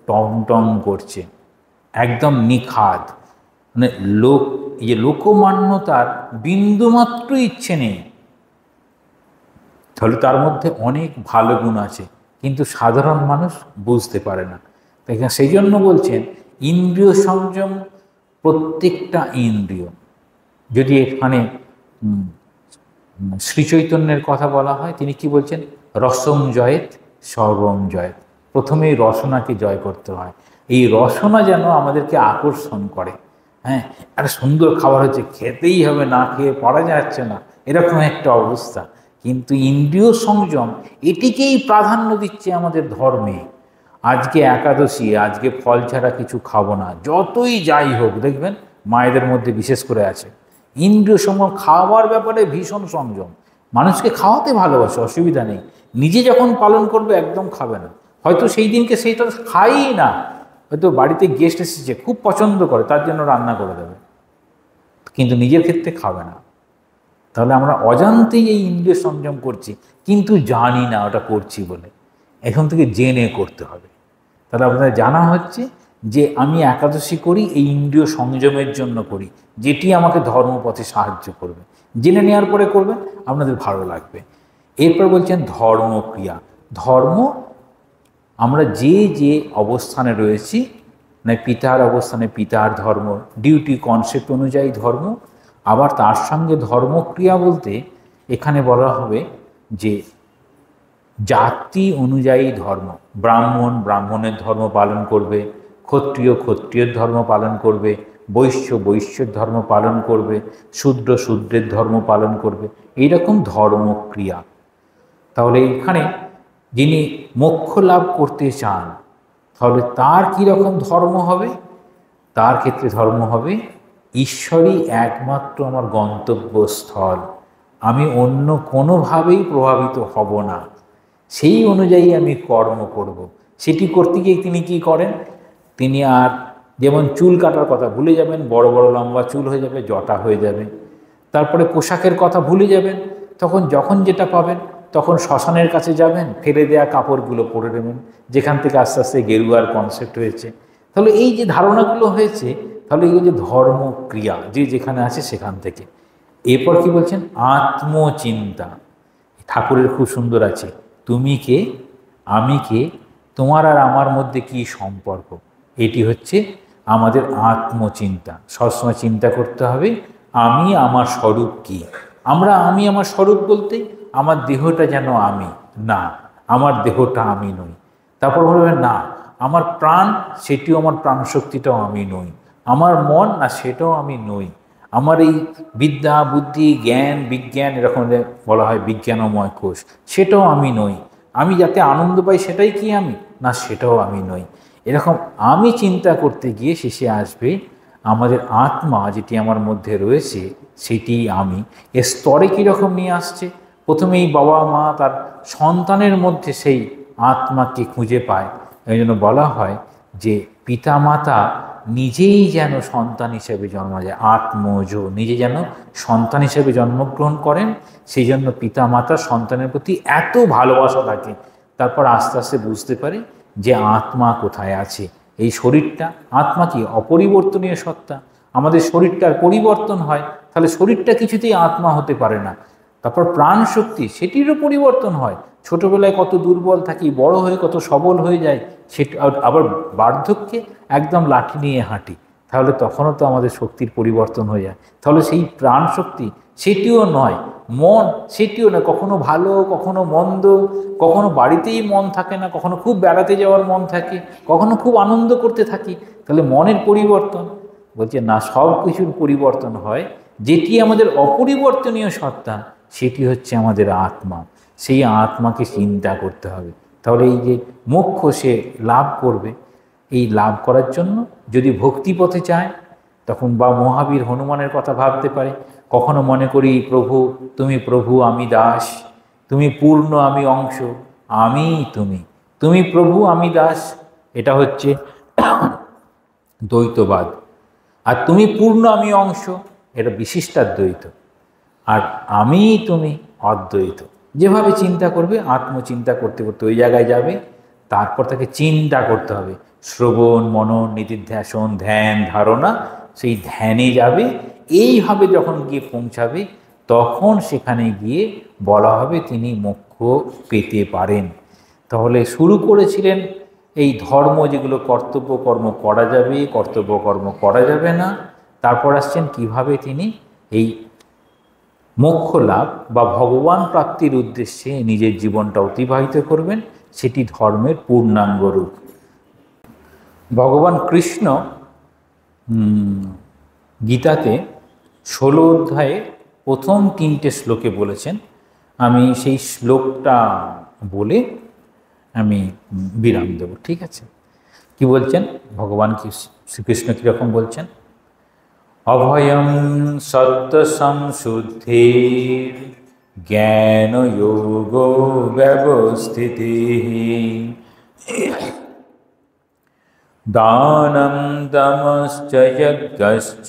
টং টং করছে, একদম নিখাদ। মানে লোকমান্যতার বিন্দুমাত্র ইচ্ছে নেই। তাহলে তার মধ্যে অনেক ভালো গুণ আছে, কিন্তু সাধারণ মানুষ বুঝতে পারে না। তাই সেই জন্য বলছেন ইন্দ্রিয় সংযম, প্রত্যেকটা ইন্দ্রিয়। যদি এখানে শ্রীচৈতন্যের কথা বলা হয়, তিনি কি বলছেন? রসং জয়েত সর্বং জয়েত। প্রথমেই রসনাকে জয় করতে হয়। এই রসনা যেন আমাদেরকে আকর্ষণ করে। হ্যাঁ, আর সুন্দর খাবার হচ্ছে, খেতেই হবে, না খেয়ে পড়া যাচ্ছে না, এরকম একটা অবস্থা। কিন্তু ইন্দ্রিয় সংযম এটিকেই প্রাধান্য দিচ্ছে আমাদের ধর্মে। আজকে একাদশী, আজকে ফল ছাড়া কিছু খাবো না, যতই যাই হোক। দেখবেন মায়েদের মধ্যে বিশেষ করে আছে ইন্দ্রিয় সংযম, খাওয়ার ব্যাপারে ভীষণ সংযম। মানুষকে খাওয়াতে ভালোবাসে, অসুবিধা নেই, নিজে যখন পালন করবে একদম খাবে না। হয়তো সেই দিনকে সেইটা খাই না, হয়তো বাড়িতে গেস্ট এসেছে, খুব পছন্দ করে, তার জন্য রান্না করে দেবে, কিন্তু নিজের ক্ষেত্রে খাবে না। তাহলে আমরা অজান্তেই এই ইন্দ্রিয় সংযম করছি, কিন্তু জানি না ওটা করছি বলে। এখন থেকে জেনে করতে হবে। তাহলে আপনাদের জানা হচ্ছে যে আমি একাদশী করি এই ইন্দ্রিয় সংযমের জন্য করি, যেটি আমাকে ধর্মপথে সাহায্য করবে। জেনে নেওয়ার পরে করবেন, আপনাদের ভালো লাগবে। এরপর বলছেন ধর্মক্রিয়া। ধর্ম আমরা যে যে অবস্থানে রয়েছি, না পিতার অবস্থানে পিতার ধর্ম, ডিউটি কনসেপ্ট অনুযায়ী ধর্ম, আবার তার সঙ্গে ধর্মক্রিয়া বলতে এখানে বলা হবে যে জাতি অনুযায়ী ধর্ম। ব্রাহ্মণ ব্রাহ্মণের ধর্ম পালন করবে, ক্ষত্রিয় ক্ষত্রিয়ের ধর্ম পালন করবে, বৈশ্য বৈশ্যের ধর্ম পালন করবে, শূদ্র শূদ্রের ধর্ম পালন করবে, এইরকম ধর্মক্রিয়া। তাহলে এখানে যিনি মোক্ষ লাভ করতে চান, তাহলে তার কীরকম ধর্ম হবে? তার ক্ষেত্রে ধর্ম হবে ঈশ্বরই একমাত্র আমার গন্তব্যস্থল, আমি অন্য কোনোভাবেই প্রভাবিত হব না, সেই অনুযায়ী আমি কর্ম করব। সেটি করতে গিয়ে তিনি কি করেন? তিনি আর যেমন চুল কাটার কথা ভুলে যাবেন, বড় বড় লম্বা চুল হয়ে যাবে, জটা হয়ে যাবে। তারপরে পোশাকের কথা ভুলে যাবেন, তখন যখন যেটা পাবেন তখন শ্মশানের কাছে যাবেন, ফেলে দেয়া কাপড়গুলো পরে নেবেন, যেখান থেকে আস্তে আস্তে গেরুয়ার কনসেপ্ট হয়েছে। তাহলে এই যে ধারণাগুলো হয়েছে, তাহলে এই যে ধর্মক্রিয়া যে যেখানে আছে সেখান থেকে। এরপর কি বলছেন? আত্মচিন্তা। ঠাকুরের খুব সুন্দর আছে, তুমি কে, আমি কে, তোমার আর আমার মধ্যে কি সম্পর্ক, এটি হচ্ছে আমাদের আত্মচিন্তা। সবসময় চিন্তা করতে হবে আমি আমার স্বরূপ কি। আমরা আমি আমার স্বরূপ বলতে আমার দেহটা যেন আমি না, আমার দেহটা আমি নই। তারপর বলবেন না আমার প্রাণ, সেটিও আমার প্রাণশক্তিটাও আমি নই। আমার মন, না সেটাও আমি নই। আমার এই বিদ্যা বুদ্ধি জ্ঞান বিজ্ঞান, এরকম বলা হয় বিজ্ঞানময় কোষ, সেটাও আমি নই। আমি যাতে আনন্দ পাই সেটাই কি আমি, না সেটাও আমি নই। এরকম আমি চিন্তা করতে গিয়ে শেষে আসবে আমাদের আত্মা যেটি আমার মধ্যে রয়েছে সেটি আমি। এর স্তরে কীরকম নিয়ে আসছে? প্রথমেই বাবা মা তার সন্তানের মধ্যে সেই আত্মাকে খুঁজে পায়। এই জন্য বলা হয় যে পিতামাতা নিজেই যেন সন্তান হিসেবে জন্ম যায়, আত্মজ নিজে যেন সন্তান হিসেবে জন্মগ্রহণ করেন। সেই জন্য পিতামাতা সন্তানের প্রতি এত ভালোবাসা থাকে। তারপর আস্তে আস্তে বুঝতে পারে যে আত্মা কোথায় আছে। এই শরীরটা, আত্মা কি অপরিবর্তনীয় সত্তা, আমাদের শরীরটার পরিবর্তন হয়, তাহলে শরীরটা কিছুতেই আত্মা হতে পারে না। তারপর প্রাণ শক্তি, সেটিরও পরিবর্তন হয়। ছোটবেলায় কত দুর্বল থাকি, বড় হয়ে কত সবল হয়ে যায়, সেটা আবার বার্ধক্যে একদম লাঠি নিয়ে হাঁটি, তাহলে তখনও তো আমাদের শক্তির পরিবর্তন হয়ে যায়। তাহলে সেই প্রাণ শক্তি সেটিও নয়, মন সেটিও নয়, কখনো ভালো কখনো মন্দ, কখনো বাড়িতেই মন থাকে না, কখনো খুব বেড়াতে যাওয়ার মন থাকে, কখনো খুব আনন্দ করতে থাকি, তাহলে মনের পরিবর্তন। বলছে না, সব কিছুর পরিবর্তন হয়, যেটি আমাদের অপরিবর্তনীয় সত্তা সেটি হচ্ছে আমাদের আত্মা। সেই আত্মাকে চিন্তা করতে হবে। তাহলে এই যে মোক্ষ সে লাভ করবে, এই লাভ করার জন্য যদি ভক্তিপথে চায়, তখন বা মহাবীর হনুমানের কথা ভাবতে পারে। কখনো মনে করি প্রভু তুমি প্রভু আমি দাস, তুমি পূর্ণ আমি অংশ, আমি তুমি, তুমি প্রভু আমি দাস, এটা হচ্ছে দ্বৈতবাদ। আর তুমি পূর্ণ আমি অংশ, এটা বিশিষ্টাদ্বৈত। আর আমি তুমি অদ্বৈত। যেভাবে চিন্তা করবে, আত্মচিন্তা করতে করতে ওই জায়গায় যাবে। তারপর তাকে চিন্তা করতে হবে, শ্রবণ মনন নিধিধ্যাসন ধ্যান ধারণা, সেই ধ্যানে যাবে। এইভাবে যখন গিয়ে পৌঁছাবে, তখন সেখানে গিয়ে বলা হবে তিনি মোক্ষ পেতে পারেন। তাহলে শুরু করেছিলেন এই ধর্ম, যেগুলো কর্তব্য কর্ম করা যাবে, কর্তব্য কর্ম করা যাবে না। তারপর আসছেন কিভাবে তিনি এই মোক্ষ লাভ বা ভগবান প্রাপ্তির উদ্দেশ্যে নিজের জীবনটা অতিবাহিত করবেন, সেটি ধর্মের পূর্ণাঙ্গ রূপ। ভগবান কৃষ্ণ গীতাতে 16 অধ্যায়ে প্রথম 3টে শ্লোকে বলেছেন। আমি সেই শ্লোকটা বলে আমি বিরাম দেব, ঠিক আছে? কি বলছেন ভগবান, কি শ্রীকৃষ্ণ কীরকম বলছেন? অভয়ং সত্য সংশুদ্ধির জ্ঞান যোগ ব্যবস্থিতি দানম দমশ্চ যজ্ঞশ্চ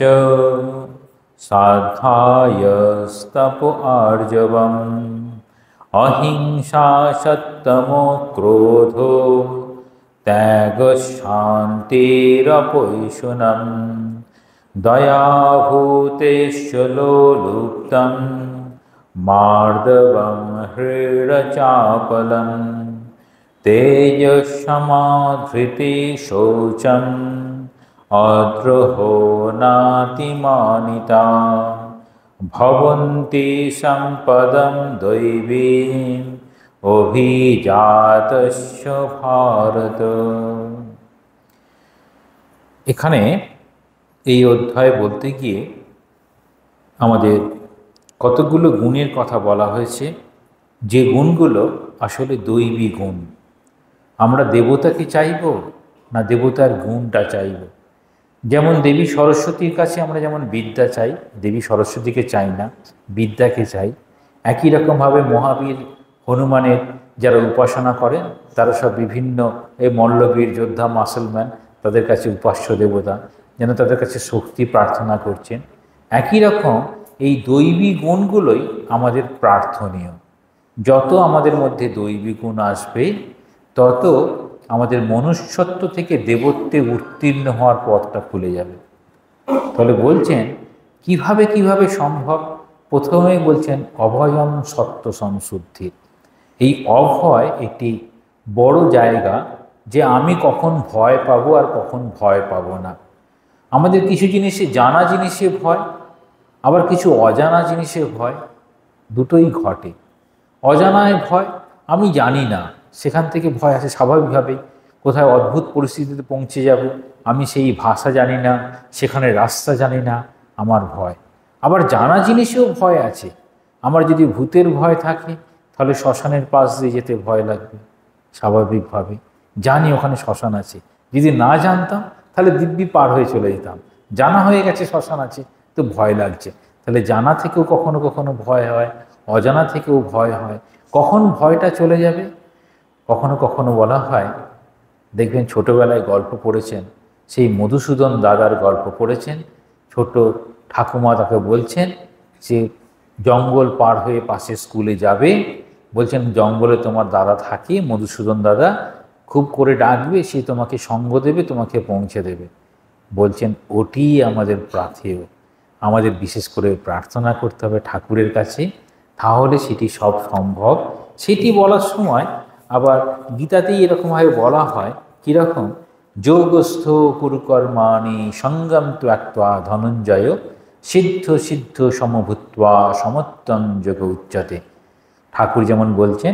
সাধ্যায়স্তপ আর্জবম অহিংসা সত্যমো ক্রোধো ত্যাগ শান্তিরপৈশুনম দয়াভূতেশ্চ লোলুপ্তং মার্দবং হৃদচাপলম তেজস্সমধৃতি শৌচম অদ্রোহো নাতিমানিতা ভবন্তি সম্পদম দৈবীম অভিজাতস্য ভারত। এখানে এই অধ্যায় বলতে গিয়ে আমাদের কতগুলো গুণের কথা বলা হয়েছে, যে গুণগুলো আসলে দৈবী গুণ। আমরা দেবতাকে চাইব না দেবতার গুণটা চাইব? যেমন দেবী সরস্বতীর কাছে আমরা যেমন বিদ্যা চাই, দেবী সরস্বতীকে চাই না, বিদ্যাকে চাই। একই রকমভাবে মহাবীর, হনুমানের যারা উপাসনা করেন তারা সব বিভিন্ন এই মল্লবীর যোদ্ধা, মাসলম্যান, তাদের কাছে উপাস্য দেবতা, যেন তাদের কাছে শক্তি প্রার্থনা করছেন। একই রকম এই দৈবী গুণগুলোই আমাদের প্রার্থনীয়। যত আমাদের মধ্যে দৈবী গুণ আসবে তত আমাদের মনুষ্যত্ব থেকে দেবত্বে উত্তীর্ণ হওয়ার পথটা খুলে যাবে। তাহলে বলছেন কিভাবে সম্ভব? প্রথমেই বলছেন অভয়ম সত্য সংশুদ্ধি। এই অভয় একটি বড় জায়গা, যে আমি কখন ভয় পাবো আর কখন ভয় পাবো না। আমাদের কিছু জিনিসে জানা জিনিসে ভয়, আবার কিছু অজানা জিনিসে ভয়, দুটোই ঘটে। অজানায় ভয়, আমি জানি না, সেখান থেকে ভয় আসে স্বাভাবিকভাবেই। কোথায় অদ্ভুত পরিস্থিতিতে পৌঁছে যাব, আমি সেই ভাষা জানি না, সেখানে রাস্তা জানি না, আমার ভয়। আবার জানা জিনিসেও ভয় আছে। আমার যদি ভূতের ভয় থাকে তাহলে শ্মশানের পাশ দিয়ে যেতে ভয় লাগবে স্বাভাবিকভাবে, জানি ওখানে শ্মশান আছে। যদি না জানতাম তাহলে দিব্যি পার হয়ে চলে যেতাম। জানা হয়ে গেছে শ্মশান আছে, তো ভয় লাগছে। তাহলে জানা থেকেও কখনো কখনো ভয় হয়, অজানা থেকেও ভয় হয়। কখন ভয়টা চলে যাবে? কখনো কখনো বলা হয়, দেখবেন ছোটোবেলায় গল্প পড়েছেন, সেই মধুসূদন দাদার গল্প পড়েছেন। ছোট ঠাকুমা তাকে বলছেন যে জঙ্গল পার হয়ে পাশে স্কুলে যাবে, বলছেন জঙ্গলে তোমার দাদা থাকে, মধুসূদন দাদা, খুব করে ডাকবে, সে তোমাকে সঙ্গ দেবে, তোমাকে পৌঁছে দেবে। বলছেন ওটি আমাদের প্রার্থেয়, আমাদের বিশেষ করে প্রার্থনা করতে হবে ঠাকুরের কাছে, তাহলে সেটি সব সম্ভব। সেটি বলার সময় আবার গীতাতেই এরকমভাবে বলা হয়, কীরকম? যোগস্থ কুরুকর্মাণি সঙ্গম ত্যাক্ত্বা ধনঞ্জয় সিদ্ধ সিদ্ধ সমভূত্বা সমত্বম যোগ উচ্চতে। ঠাকুর যেমন বলছেন,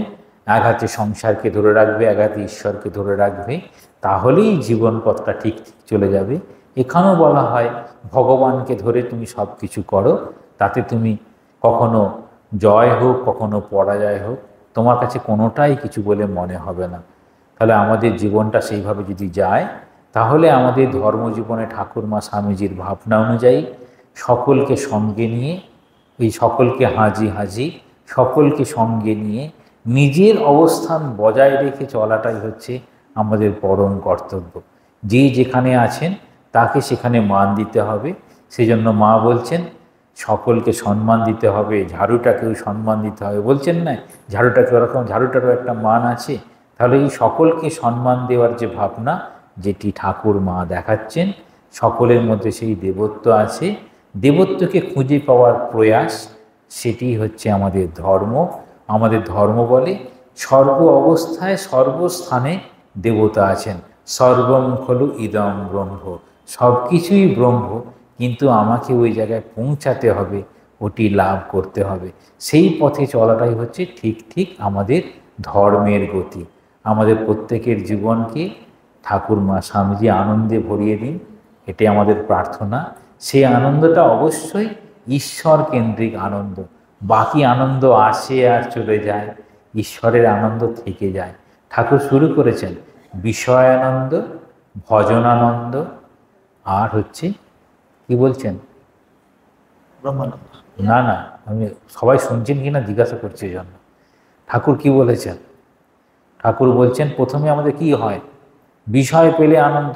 এক হাতে সংসারকে ধরে রাখবে, এক হাতে ঈশ্বরকে ধরে রাখবে, তাহলেই জীবন পথটা ঠিক ঠিক চলে যাবে। এখানেও বলা হয় ভগবানকে ধরে তুমি সব কিছু করো, তাতে তুমি কখনো জয় হোক কখনো পরাজয় হোক, তোমার কাছে কোনোটাই কিছু বলে মনে হবে না। তাহলে আমাদের জীবনটা সেইভাবে যদি যায়, তাহলে আমাদের ধর্মজীবনে ঠাকুরমা স্বামীজির ভাবনা অনুযায়ী সকলকে সঙ্গে নিয়ে, এই সকলকে হাজি হাজি, সকলকে সঙ্গে নিয়ে নিজের অবস্থান বজায় রেখে চলাটাই হচ্ছে আমাদের পরম কর্তব্য। যে যেখানে আছেন তাকে সেখানে মান দিতে হবে। সেজন্য মা বলছেন সকলকে সম্মান দিতে হবে, ঝাড়ুটাকেও সম্মান দিতে হবে। বলছেন না, ঝাড়ুটাকে ওরকম, ঝাড়ুটারও একটা মান আছে। তাহলে এই সকলকে সম্মান দেওয়ার যে ভাবনা, যেটি ঠাকুর মা দেখাচ্ছেন, সকলের মধ্যে সেই দেবত্ব আছে, দেবত্বকে খুঁজে পাওয়ার প্রয়াস, সেটি হচ্ছে আমাদের ধর্ম। আমাদের ধর্ম বলে সর্ব অবস্থায় সর্বস্থানে দেবতা আছেন। সর্বম খলু ইদম ব্রহ্ম, সব কিছুই ব্রহ্ম, কিন্তু আমাকে ওই জায়গায় পৌঁছাতে হবে, ওটি লাভ করতে হবে। সেই পথে চলাটাই হচ্ছে ঠিক ঠিক আমাদের ধর্মের গতি। আমাদের প্রত্যেকের জীবনকে ঠাকুরমা স্বামীজি আনন্দে ভরিয়ে দিন, এটাই আমাদের প্রার্থনা। সেই আনন্দটা অবশ্যই ঈশ্বর কেন্দ্রিক আনন্দ। বাকি আনন্দ আসে আর চলে যায়, ঈশ্বরের আনন্দ থেকে যায়। ঠাকুর শুরু করেছেন বিষয়ানন্দ, ভজনানন্দ, আর হচ্ছে কি বলছেন, ব্রহ্মানন্দ। না না, আমি সবাই শুনছেন কিনা জিজ্ঞাসা করছি এই জন্য। ঠাকুর কি বলেছেন? ঠাকুর বলছেন প্রথমে আমাদের কি হয়, বিষয় পেলে আনন্দ।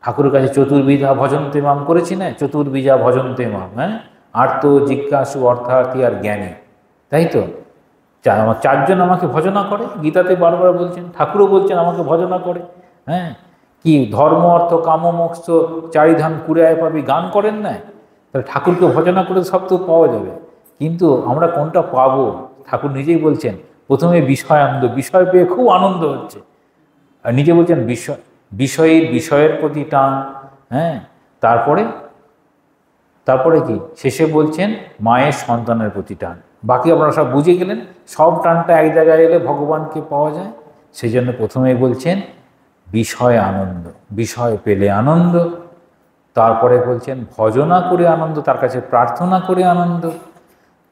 ঠাকুরের কাছে চতুর্বিধা ভজন্তে মাম করেছি না, চতুর্বিধা ভজন্তে মাম, হ্যাঁ, আর্ত, জিজ্ঞাসু, অর্থার্থী আর জ্ঞানী, তাই তো? আমার চারজন আমাকে ভজনা করে, গীতাতে বারবার বলছেন, ঠাকুরও বলছেন আমাকে ভজনা করে। হ্যাঁ, কি ধর্ম অর্থ কাম মোক্ষ চারিধাম কুড়ায় পাবি, গান করেন না? তাহলে ঠাকুরকে ভজনা করে সব তো পাওয়া যাবে, কিন্তু আমরা কোনটা পাবো? ঠাকুর নিজেই বলছেন প্রথমে বিষয় আনন্দ, বিষয় পেয়ে খুব আনন্দ হচ্ছে, আর নিজে বলছেন বিষয়ের প্রতি টান, হ্যাঁ, তারপরে কি শেষে বলছেন মায়ের সন্তানের প্রতি টান। বাকি আপনারা সব বুঝে গেলেন, সব টানটা এক জায়গায় এলে ভগবানকে পাওয়া যায়। সেই জন্য প্রথমেই বলছেন বিষয় আনন্দ, বিষয় পেলে আনন্দ। তারপরে বলছেন ভজনা করে আনন্দ, তার কাছে প্রার্থনা করে আনন্দ।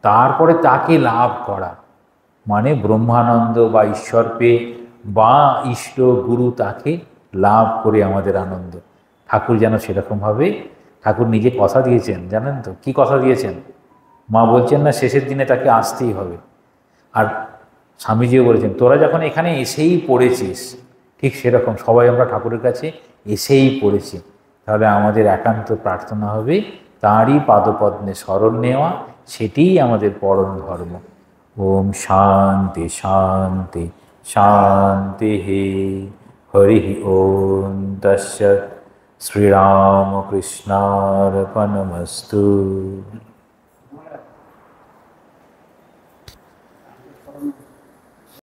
তারপরে তাকে লাভ করা, মানে ব্রহ্মানন্দ বা ঈশ্বর পেয়ে বা ইষ্ট গুরু তাকে লাভ করে আমাদের আনন্দ। ঠাকুর যেন সেরকমভাবে, ঠাকুর নিজে কথা দিয়েছেন, জানেন তো কি কথা দিয়েছেন? মা বলছেন না শেষের দিনে তাকে আসতেই হবে। আর স্বামীজিও বলেছেন তোরা যখন এখানে এসেই পড়েছিস, ঠিক সেরকম সবাই আমরা ঠাকুরের কাছে এসেই পড়েছি। তাহলে আমাদের একান্ত প্রার্থনা হবে তাঁরই পাদপদ্মে শরণ নেওয়া, সেটিই আমাদের পরম ধর্ম। ওম শান্তি শান্তি শান্তি। হরি ওম তস্সৎ। শ্রীরামকৃষ্ণার্পণমস্তু।